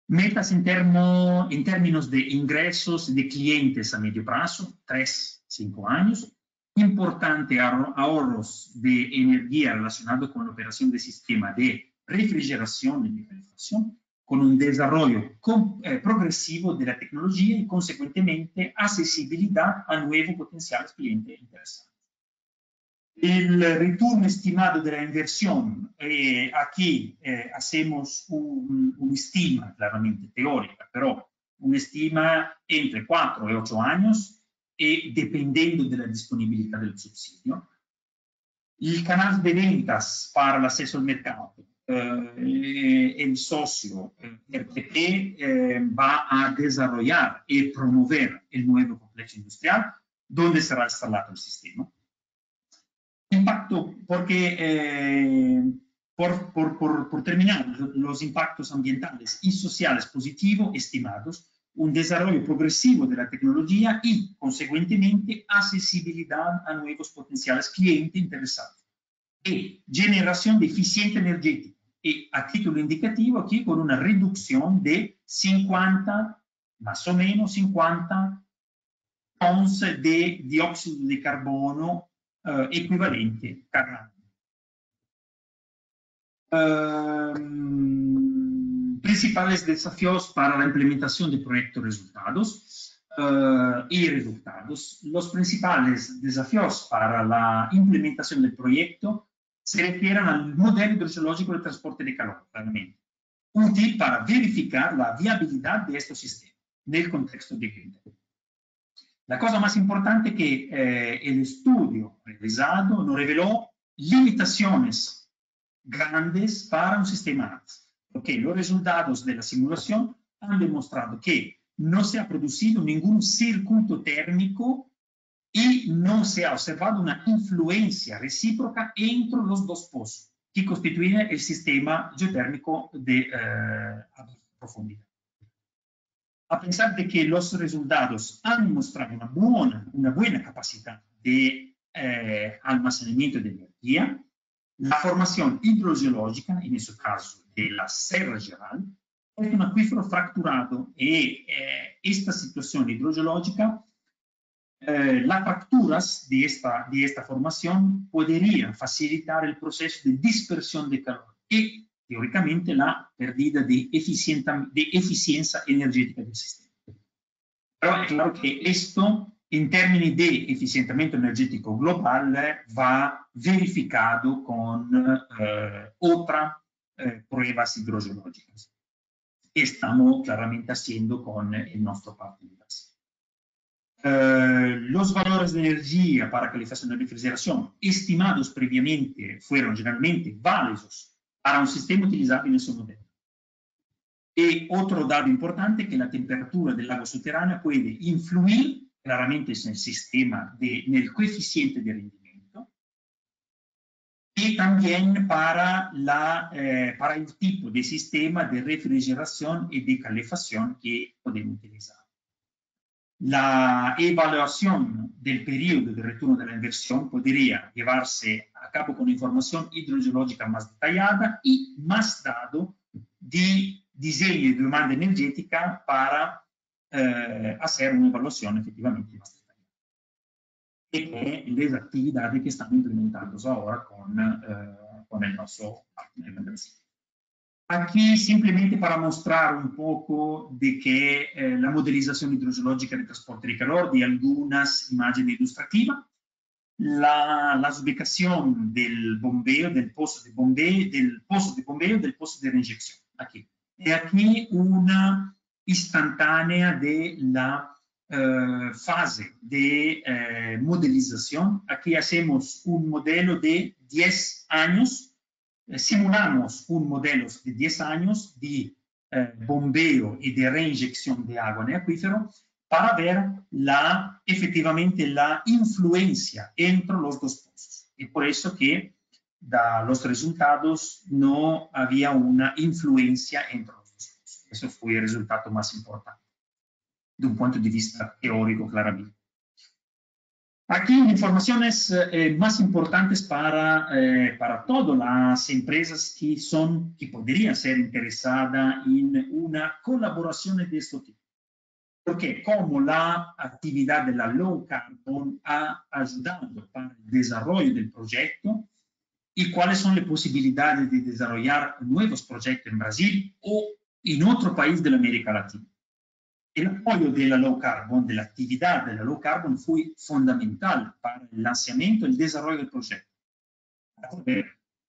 Metas en términos de ingresos de clientes a medio plazo, 3-5 años. Importante ahorros de energía relacionado con la operación del sistema de refrigeración y de calefacción, con un desarrollo progresivo de la tecnología y, consecuentemente, accesibilidad a nuevos potenciales clientes interesados. El retorno estimado de la inversión, aquí hacemos una estima claramente teórica, pero una estima entre 4 y 8 años, y dependiendo de la disponibilidad del subsidio. El canal de ventas para el acceso al mercado, el socio RTP va a desarrollar y promover el nuevo complejo industrial donde será instalado el sistema. Impacto, porque por terminar, los impactos ambientales y sociales positivos estimados, un desarrollo progresivo de la tecnología y, consecuentemente, accesibilidad a nuevos potenciales clientes interesados. Y generación de eficiencia energética. Y a título indicativo, aquí con una reducción de 50, más o menos 50 tons de dióxido de carbono equivalente cada año. Principales desafíos para la implementación de proyectos y resultados. Los principales desafíos para la implementación del proyecto se refieren al modelo hidrogeológico de transporte de calor, claramente, útil para verificar la viabilidad de estos sistemas en el contexto de cliente. La cosa más importante es que el estudio realizado nos reveló limitaciones grandes para un sistema ATS, porque los resultados de la simulación han demostrado que no se ha producido ningún circuito térmico y no se ha observado una influencia recíproca entre los dos pozos que constituyen el sistema geotérmico de profundidad. A pesar de que los resultados han mostrado una buena capacidad de almacenamiento de energía, la formación hidrogeológica, en este caso de la Serra Geral, es un acuífero fracturado y esta situación hidrogeológica, las fracturas de esta formación podrían facilitar el proceso de dispersión de calor y, teóricamente, la pérdida de eficiencia energética del sistema. Pero es claro que esto, en términos de eficientamiento energético global, va verificado con otras pruebas hidrogeológicas que estamos claramente haciendo con el nuestro parque de base. Los valores de energía para calefacción y refrigeración estimados previamente fueron generalmente válidos para un sistema utilizado en ese modelo. Y otro dato importante es que la temperatura del lago subterráneo puede influir claramente en el sistema, en el coeficiente de rendimiento, y también para el tipo de sistema de refrigeración y de calefacción que podemos utilizar. La evaluación del periodo de retorno de la inversión podría llevarse a cabo con información hidrogeológica más detallada y más datos de diseño y demanda energética para hacer una evaluación efectivamente más detallada. Y que las actividades que estamos implementando ahora con el nuestro partner en Brasil. Aquí simplemente para mostrar un poco de que la modelización hidrogeológica de transporte de calor, de algunas imágenes ilustrativas, la ubicación del bombeo, del pozo de bombeo, del pozo de reinyección. Aquí. Y aquí una instantánea de la fase de modelización. Aquí hacemos un modelo de 10 años. Simulamos un modelo de 10 años de bombeo y de reinyección de agua en el acuífero para ver efectivamente la influencia entre los dos pozos. Y por eso que los resultados no había una influencia entre los dos pozos. Eso fue el resultado más importante, de un punto de vista teórico claramente. Aquí informaciones más importantes para todas las empresas que podrían ser interesadas en una colaboración de este tipo. Porque como la actividad de la low carbon ha ayudado para el desarrollo del proyecto y cuáles son las posibilidades de desarrollar nuevos proyectos en Brasil o en otro país de la América Latina. El apoyo de la low carbon, de la actividad de la low carbon, fue fundamental para el lanzamiento y el desarrollo del proyecto.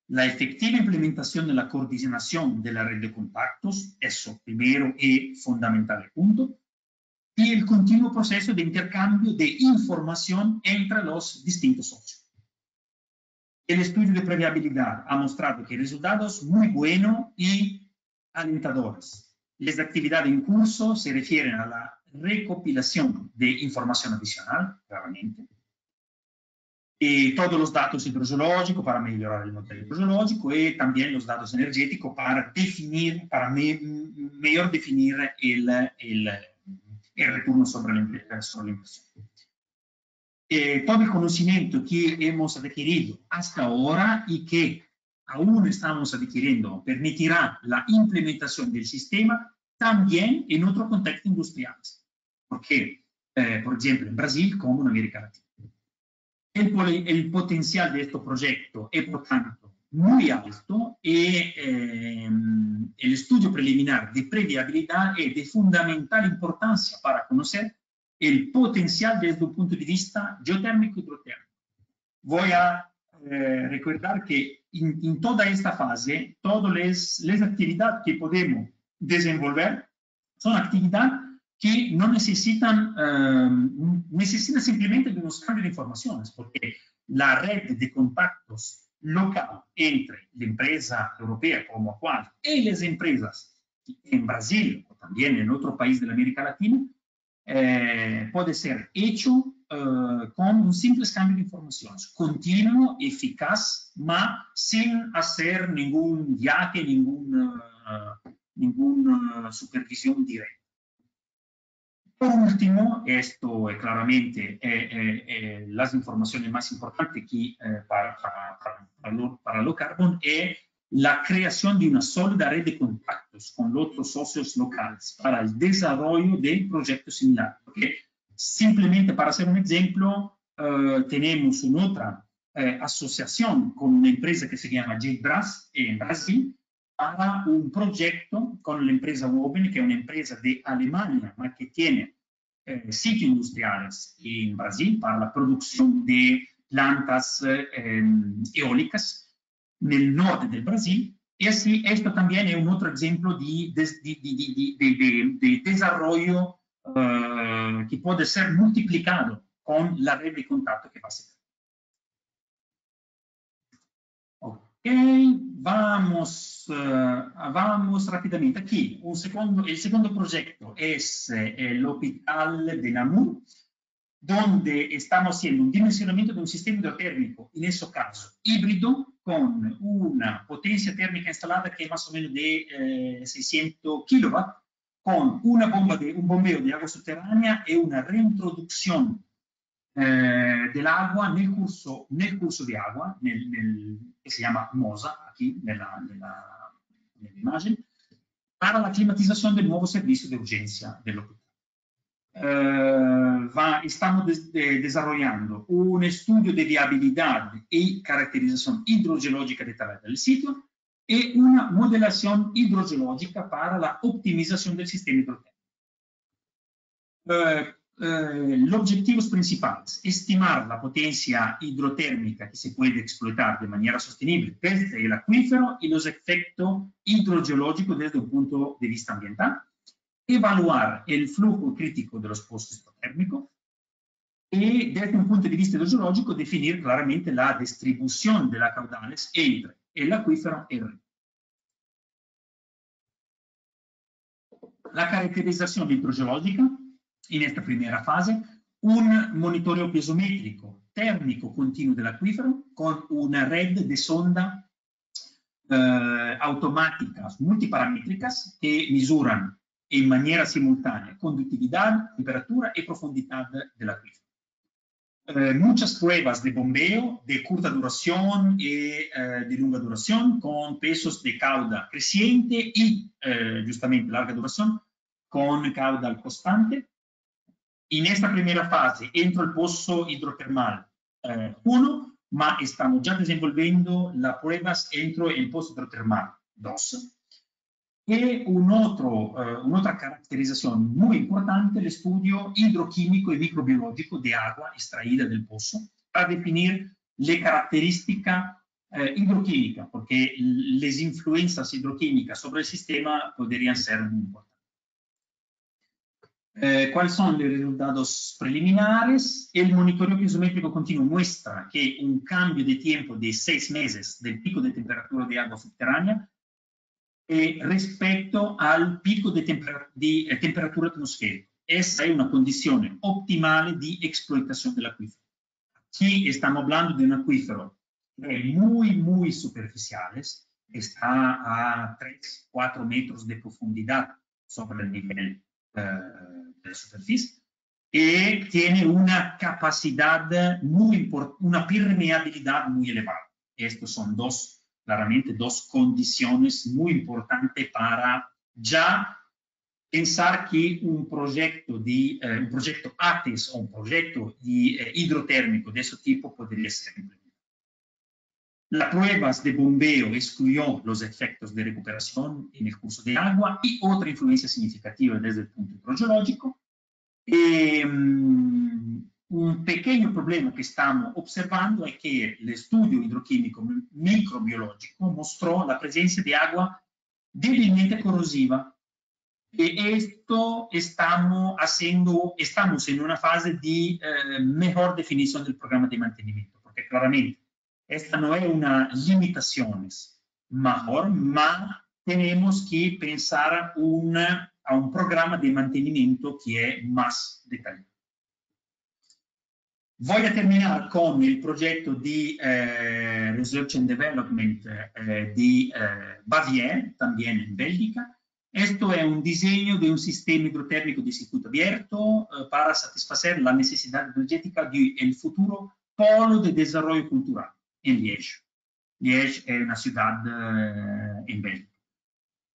La efectiva implementación de la coordinación de la red de contactos, eso primero y fundamental punto, y el continuo proceso de intercambio de información entre los distintos socios. El estudio de previabilidad ha mostrado que resultados muy buenos y alentadores. Las actividades en curso se refieren a la recopilación de información adicional, claramente, y todos los datos hidrogeológicos para mejorar el modelo hidrogeológico y también los datos energéticos para definir, mejor definir el retorno sobre la inversión. Todo el conocimiento que hemos adquirido hasta ahora y que aún estamos adquiriendo permitirá la implementación del sistema también en otros contextos industriales. Porque, por ejemplo, en Brasil como en América Latina. El potencial de este proyecto es, por tanto, muy alto y el estudio preliminar de previabilidad es de fundamental importancia para conocer el potencial desde un punto de vista geotérmico y hidrotérmico. Voy a recordar que en toda esta fase, todas las actividades que podemos desenvolver son actividades que no necesitan, necesitan simplemente de unos cambios de informaciones, porque la red de contactos local entre la empresa europea como cual y las empresas en Brasil o también en otro país de la América Latina puede ser hecho con un simple cambio de informaciones, continuo, eficaz, pero sin hacer ningún viaje, ninguna supervisión directa. Por último, esto es claramente las informaciones más importantes que, para low carbon es la creación de una sólida red de contactos con los otros socios locales para el desarrollo de proyectos similares. Porque simplemente para hacer un ejemplo, tenemos una otra asociación con una empresa que se llama JBras en Brasil para un proyecto con la empresa Woben, que es una empresa de Alemania, pero que tiene sitios industriales en Brasil para la producción de plantas eólicas en el norte del Brasil. Y así, esto también es un otro ejemplo de desarrollo que puede ser multiplicado con la red de contacto que va a ser. Ok, vamos rápidamente. Aquí, el segundo proyecto es el Hospital de Namur, donde estamos haciendo un dimensionamiento de un sistema hidrotérmico, en ese caso híbrido, con una potencia térmica instalada que es más o menos de 600 kilowatts, con un bombeo de agua subterránea y una reintroducción del agua nel curso di agua, che si chiama MOSA, aquí nell'immagine, para la climatización del nuevo servicio de urgencia del hospital. Estamos desarrollando un estudio de viabilidad y caracterización hidrogeológica detallada del sitio y una modelación hidrogeológica para la optimización del sistema hidrotérmico. Los objetivos principales: estimar la potencia hidrotérmica que se puede explotar de manera sostenible desde el acuífero y los efectos hidrogeológicos desde un punto de vista ambiental, evaluar el flujo crítico de los pozos hidrotérmicos y desde un punto de vista hidrogeológico definir claramente la distribución de las caudales entre el acuífero y el río. La caracterización hidrogeológica en esta primera fase, un monitoreo piezométrico térmico continuo del acuífero con una red de sonda automáticas multiparamétricas que mesuran en manera simultánea conductividad, temperatura y profundidad del acuífero. muchas pruebas de bombeo de corta duración y de larga duración con pesos de cauda creciente y justamente larga duración con caudal constante. En esta primera fase entro el pozo hidrotermal 1, ma estamos ya desenvolviendo las pruebas entro el pozo hidrotermal 2. Y un'altra caratterizzazione molto importante è l'studio idrochimico e microbiologico di acqua estraída del pozo para definir le características hidroquímicas, porque las influencias hidroquímicas sobre el sistema podrían ser muy importantes. ¿Cuáles son los resultados preliminares? El monitoreo piezométrico continuo muestra que un cambio de tiempo de 6 meses del pico de temperatura de agua subterránea rispetto al pico di temperatura atmosferica. Esa è una condizione ottimale di explotación del acuífero. Aquí estamos hablando de un acuífero muy superficial, está a 3-4 metros de profundidad sobre el nivel de la superficie y tiene una capacidad una permeabilidad muy elevada. Estos son claramente dos condiciones muy importantes para ya pensar que un proyecto ATES o un proyecto hidrotérmico de ese tipo podría ser implementado. Las pruebas de bombeo excluyó los efectos de recuperación en el curso de agua y otra influencia significativa desde el punto hidrogeológico. Un pequeño problema que estamos observando es que el estudio hidroquímico microbiológico mostró la presencia de agua débilmente corrosiva. Y esto estamos en una fase de mejor definición del programa de mantenimiento, porque claramente esta no es una limitación mejor, pero tenemos que pensar a un programa de mantenimiento que es más detallado. Voy a terminar con el proyecto de Research and Development de Bavière, también en Bélgica. Esto es un diseño de un sistema hidrotérmico de circuito abierto para satisfacer la necesidad energética del futuro polo de desarrollo cultural en Liège. Liège es una ciudad en Bélgica.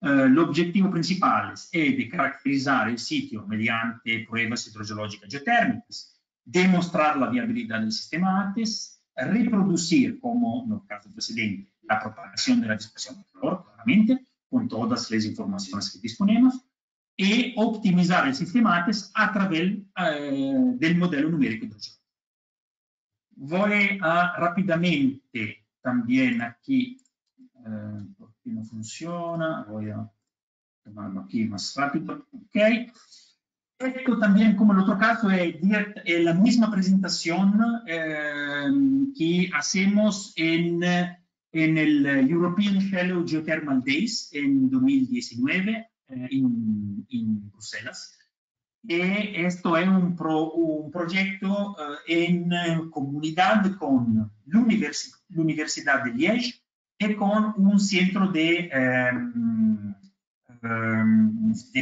L'obiettivo principale è di caratterizzare il sitio mediante pruebas hidrogeológicas geotérmicas, demostrar la viabilidad del sistema ATES, reproducir, como en el caso precedente, la propagación de la dispersión de calor, claramente, con todas las informaciones que disponemos, y optimizar el sistema ATES a través del modelo numérico hidrogeológico. Voy a rápidamente también aquí, porque no funciona, voy a tomarlo aquí más rápido, ok. Esto también, como el otro caso, es la misma presentación que hacemos en el European Shallow Geothermal Days en 2019 en Bruselas. Esto es un proyecto en comunidad con la Universidad de Liège y con un centro de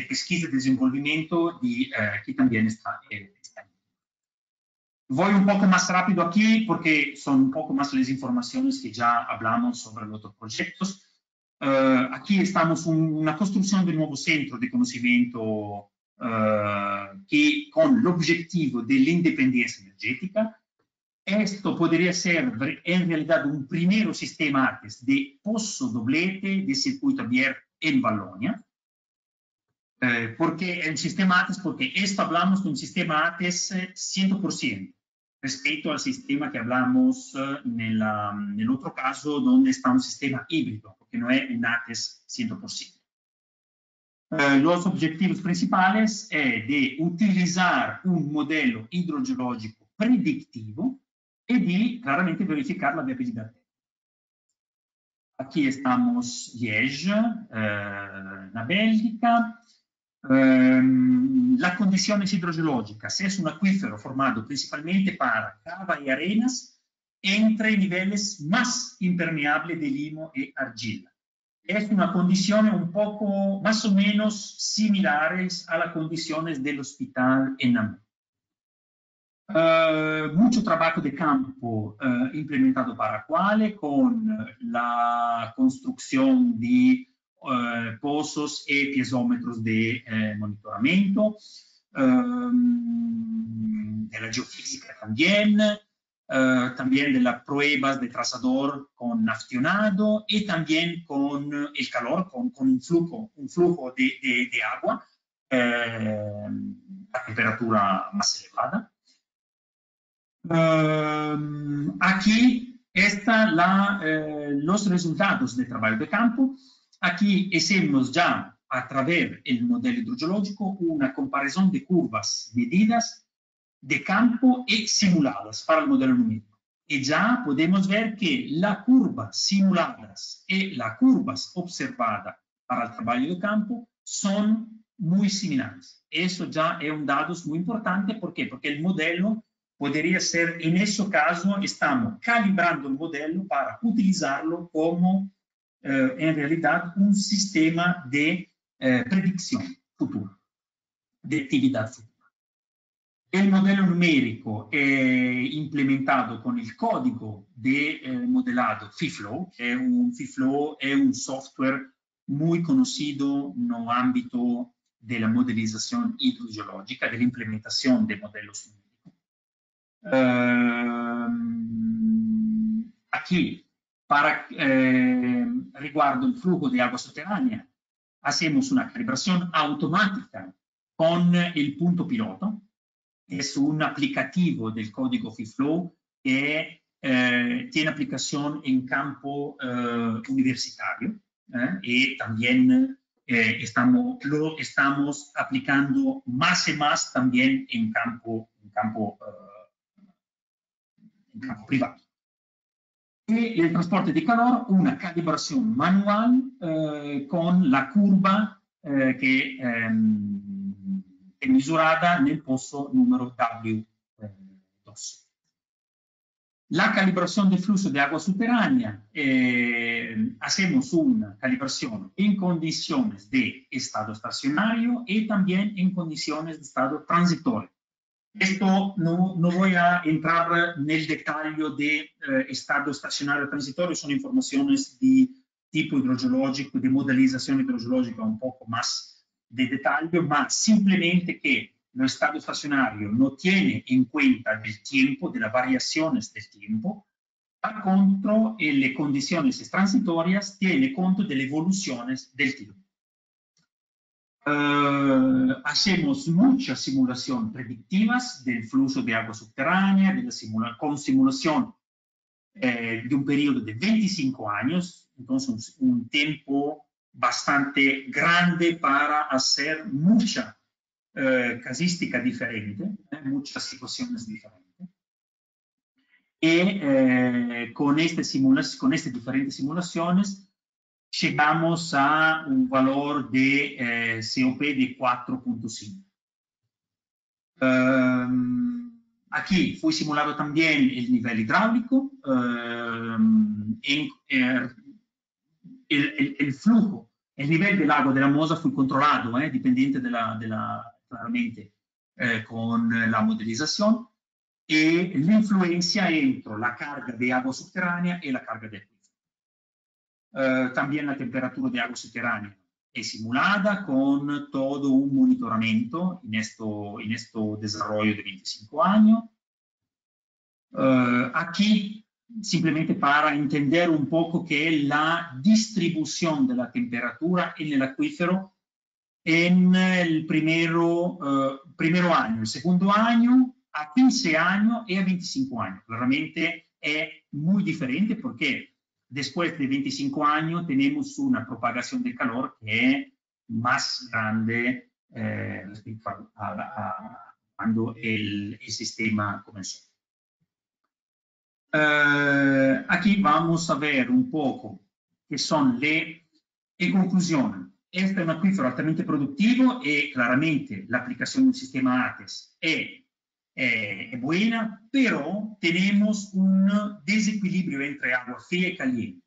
pesquisa y desenvolvimiento que también está. Voy un poco más rápido aquí porque son un poco más las informaciones que ya hablamos sobre los otros proyectos. Aquí estamos en una construcción de un nuevo centro de conocimiento que con el objetivo de la independencia energética. Esto podría ser en realidad un primer sistema ATES de pozo doblete de circuito abierto en Valonia. Porque el sistema ATES, porque esto hablamos de un sistema ATES 100% respecto al sistema que hablamos en el otro caso donde está un sistema híbrido, porque no es un ATES 100%. Los objetivos principales es de utilizar un modelo hidrogeológico predictivo y de claramente verificar la viabilidad. Aquí estamos Liège, la Bélgica. Las condiciones hidrogeológicas es un acuífero formado principalmente para cava y arenas entre niveles más impermeables de limo y argila. Es una condición un poco más o menos similares a las condiciones del hospital en Namur. Mucho trabajo de campo implementado para Quale con la construcción de pozos y piezómetros de monitoramiento, de la geofísica también, también de las pruebas de trazador con naftionado y también con el calor, con un flujo de agua a temperatura más elevada. Aquí están los resultados del trabajo de campo. Aquí hacemos ya a través del modelo hidrogeológico una comparación de curvas medidas de campo y simuladas para el modelo numérico. Y ya podemos ver que las curvas simuladas y las curvas observadas para el trabajo de campo son muy similares. Eso ya es un dato muy importante. ¿Por qué? Porque el modelo podría ser, en ese caso, estamos calibrando el modelo para utilizarlo como, en realidad, un sistema de predicción futura, de actividad futura. El modelo numérico è implementato con il codice di modelado FIFLOW. FIFLOW è un software muy conocido no ámbito de la modelización hidrogeológica, de la implementación de modelos numéricos. Aquí, para riguardo el flujo de agua subterránea, hacemos una calibración automática con el punto piloto. Es un aplicativo del código FIFLOW que tiene aplicación en campo universitario y también lo estamos aplicando más y más también en campo privado. Y el transporte de calor, una calibración manual con la curva que è misurata nel pozo número W2. La calibración del flujo de agua subterránea, hacemos una calibración en condiciones de estado estacionario y también en condiciones de estado transitorio. Esto no voy a entrar en el detalle de estado estacionario transitorio, son informaciones de tipo hidrogeológico, de modelización hidrogeológica un poco más de detalle, ma simplemente que el estado estacionario no tiene en cuenta el tiempo, de las variaciones del tiempo, a contra las condiciones transitorias tiene conto de las evoluciones del tiempo. Hacemos muchas simulaciones predictivas del flujo de agua subterránea, con simulación de un periodo de 25 años, entonces un tiempo bastante grande para hacer mucha casística diferente, muchas situaciones diferentes. Y con estas diferentes simulaciones llegamos a un valor de COP de 4.5. Aquí fue simulado también el nivel hidráulico, el flujo, el nivel del agua de la Mosa fue controlado, dependiente claramente con la modelización, y la influencia entre la carga de agua subterránea y la carga de acuífero. También la temperatura de agua subterránea es simulada con todo un monitoramiento en este desarrollo de 25 años. Aquí, simplemente para entender un poco qué es la distribución de la temperatura en el acuífero en el primero año, el segundo año, a 15 años y a 25 años. Claramente es muy diferente porque después de 25 años tenemos una propagación de calor que es más grande respecto a cuando el sistema comenzó. Aquí vamos a ver un poco qué son las conclusiones. Este es un acuífero altamente productivo y claramente la aplicación del sistema ATES es buena, pero tenemos un desequilibrio entre agua fría y caliente.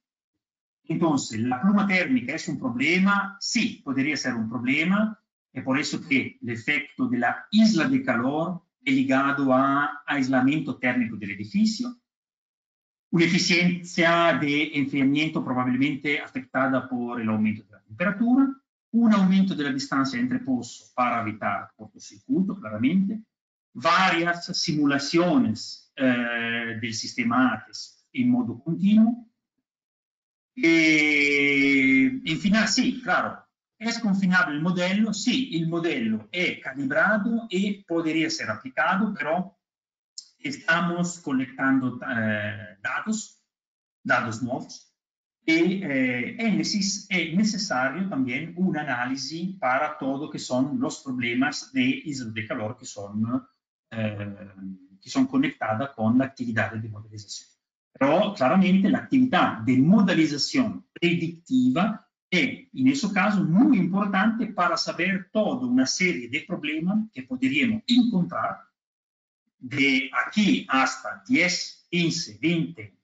Entonces, ¿la pluma térmica es un problema? Sí, podría ser un problema, y por eso que el efecto de la isla de calor ligado a aislamiento térmico del edificio, una eficiencia de enfriamiento probablemente afectada por el aumento de la temperatura, un aumento de la distancia entre pozos para evitar cortocircuito, claramente, varias simulaciones del sistema ATES en modo continuo. En final, sí, claro, ¿es confinable el modelo? Sí, el modelo es calibrado y podría ser aplicado, pero estamos colectando datos nuevos, y es necesario también un análisis para todo que son los problemas de islas de calor que son conectadas con la actividad de modelización. Pero claramente la actividad de modelización predictiva es, en ese caso, muy importante para saber toda una serie de problemas que podríamos encontrar de aquí hasta 10, 15, 20,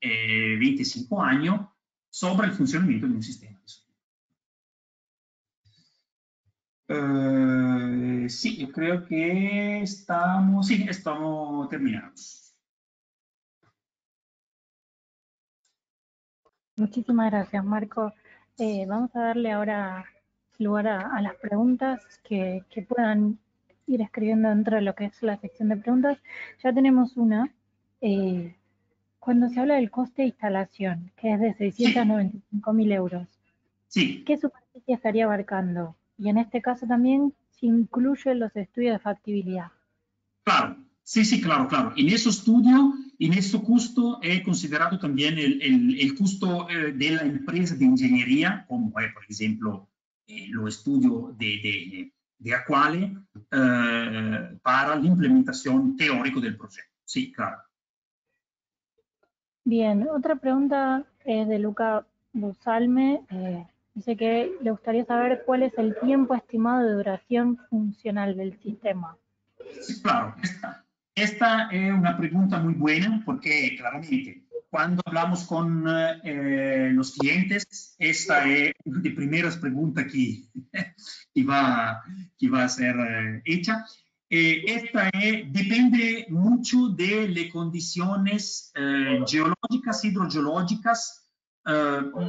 25 años sobre el funcionamiento de un sistema. Sí, yo creo que estamos terminados. Muchísimas gracias, Marco. Vamos a darle ahora lugar a las preguntas que puedan ir escribiendo dentro de lo que es la sección de preguntas. Ya tenemos una. Cuando se habla del coste de instalación, que es de 695.000 euros, sí. ¿Qué superficie estaría abarcando? Y en este caso también se incluyen los estudios de factibilidad. Claro, sí, claro. En ese estudio, en ese costo, he considerado también el costo de la empresa de ingeniería, como por ejemplo, los estudios de Aquale para la implementación teórica del proyecto. Sí, claro. Bien, otra pregunta es de Luca Busalme. Dice que le gustaría saber cuál es el tiempo estimado de duración funcional del sistema. Sí, claro, esta es una pregunta muy buena porque claramente cuando hablamos con los clientes, esta es una de las primeras preguntas que va a ser hecha. Esta depende mucho de las condiciones geológicas, hidrogeológicas,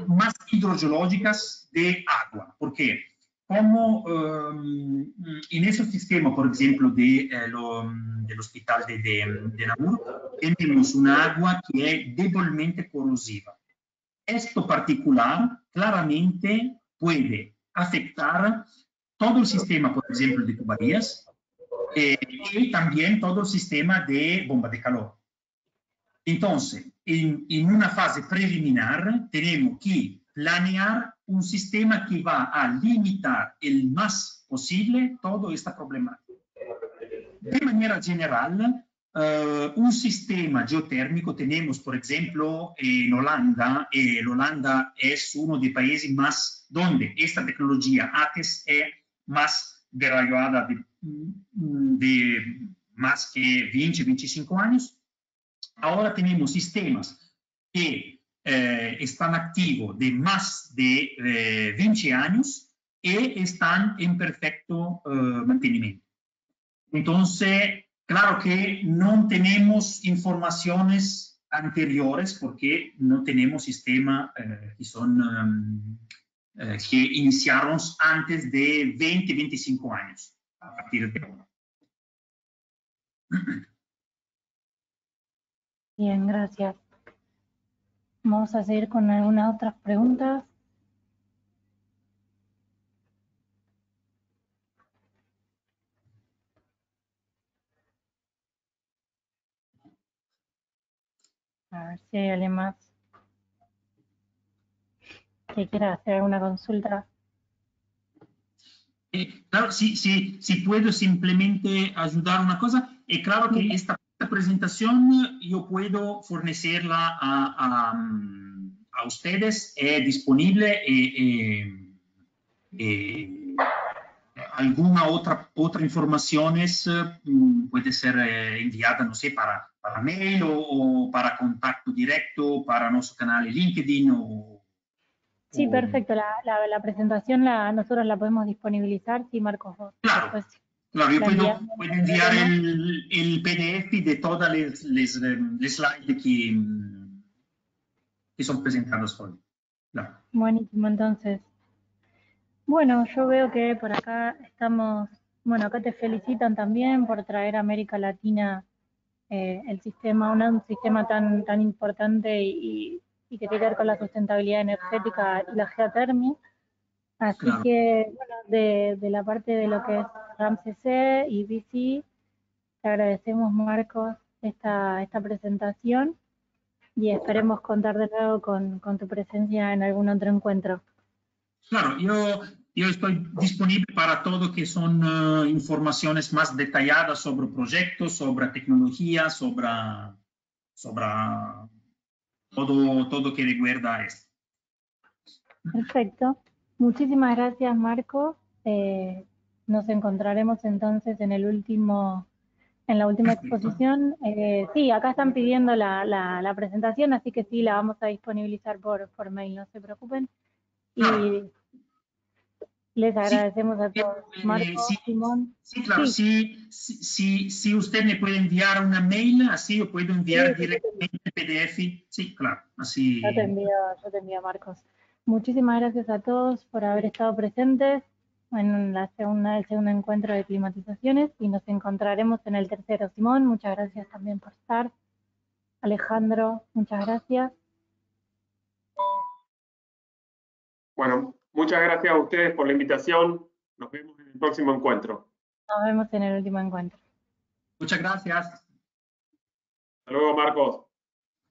más hidrogeológicas de agua. ¿Por qué? Como en ese sistema, por ejemplo, del hospital de Namur, tenemos una agua que es débilmente corrosiva. Esto particular claramente puede afectar todo el sistema, por ejemplo, de tuberías y también todo el sistema de bomba de calor. Entonces, en una fase preliminar, tenemos que planear un sistema que va a limitar el más posible toda esta problemática. De manera general, un sistema geotérmico tenemos, por ejemplo, en Holanda. Holanda es uno de los países más donde esta tecnología ATES es más desarrollada de más que 20, 25 años. Ahora tenemos sistemas que están activos de más de 20 años y están en perfecto mantenimiento. Entonces, claro que no tenemos informaciones anteriores porque no tenemos sistemas que iniciaron antes de 20, 25 años, a partir de ahora. Bien, gracias. Vamos a seguir con algunas otras preguntas. A ver si hay alguien más que quiera hacer alguna consulta. Claro, si puedo simplemente ayudar una cosa, es claro que esta presentación yo puedo fornecerla a ustedes, es disponible. Alguna otra información puede ser enviada, no sé, para mail o para contacto directo, para nuestro canal de LinkedIn Sí, perfecto. La presentación nosotros la podemos disponibilizar. Sí, Marcos, vos. Claro, Después, Claro, yo La enviamos. puedo enviar el PDF de todas las slides que son presentadas hoy. Claro. Buenísimo, entonces. Bueno, yo veo que por acá estamos, bueno, acá te felicitan también por traer a América Latina el sistema, un sistema tan importante y que tiene que ver con la sustentabilidad energética y la geotermia. Así Claro. que, bueno, de la parte de lo que es RAM-CC y BC, te agradecemos, Marcos, esta presentación y esperemos contar de nuevo con tu presencia en algún otro encuentro. Claro, yo estoy disponible para todo que son informaciones más detalladas sobre proyectos, sobre tecnología, sobre todo que recuerda a esto. Perfecto. Muchísimas gracias, Marco. Nos encontraremos entonces en la última exposición. Sí, acá están pidiendo la presentación, así que sí, la vamos a disponibilizar por mail, no se preocupen. Y les agradecemos a todos. Marco, Simón. Sí, claro. Sí. Si usted me puede enviar una mail, así yo puedo enviar directamente el PDF. Sí, claro. Así. Yo te envío, Marcos. Muchísimas gracias a todos por haber estado presentes en el segundo encuentro de climatizaciones y nos encontraremos en el tercero. Simón, muchas gracias también por estar. Alejandro, muchas gracias. Bueno, muchas gracias a ustedes por la invitación. Nos vemos en el próximo encuentro. Nos vemos en el último encuentro. Muchas gracias. Hasta luego, Marcos.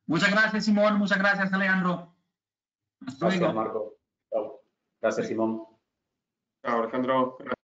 Muchas gracias, Simón. Muchas gracias, Alejandro. Hasta Gracias, luego. Marco. Chao. Gracias, Simón. Chao, Alejandro. Gracias.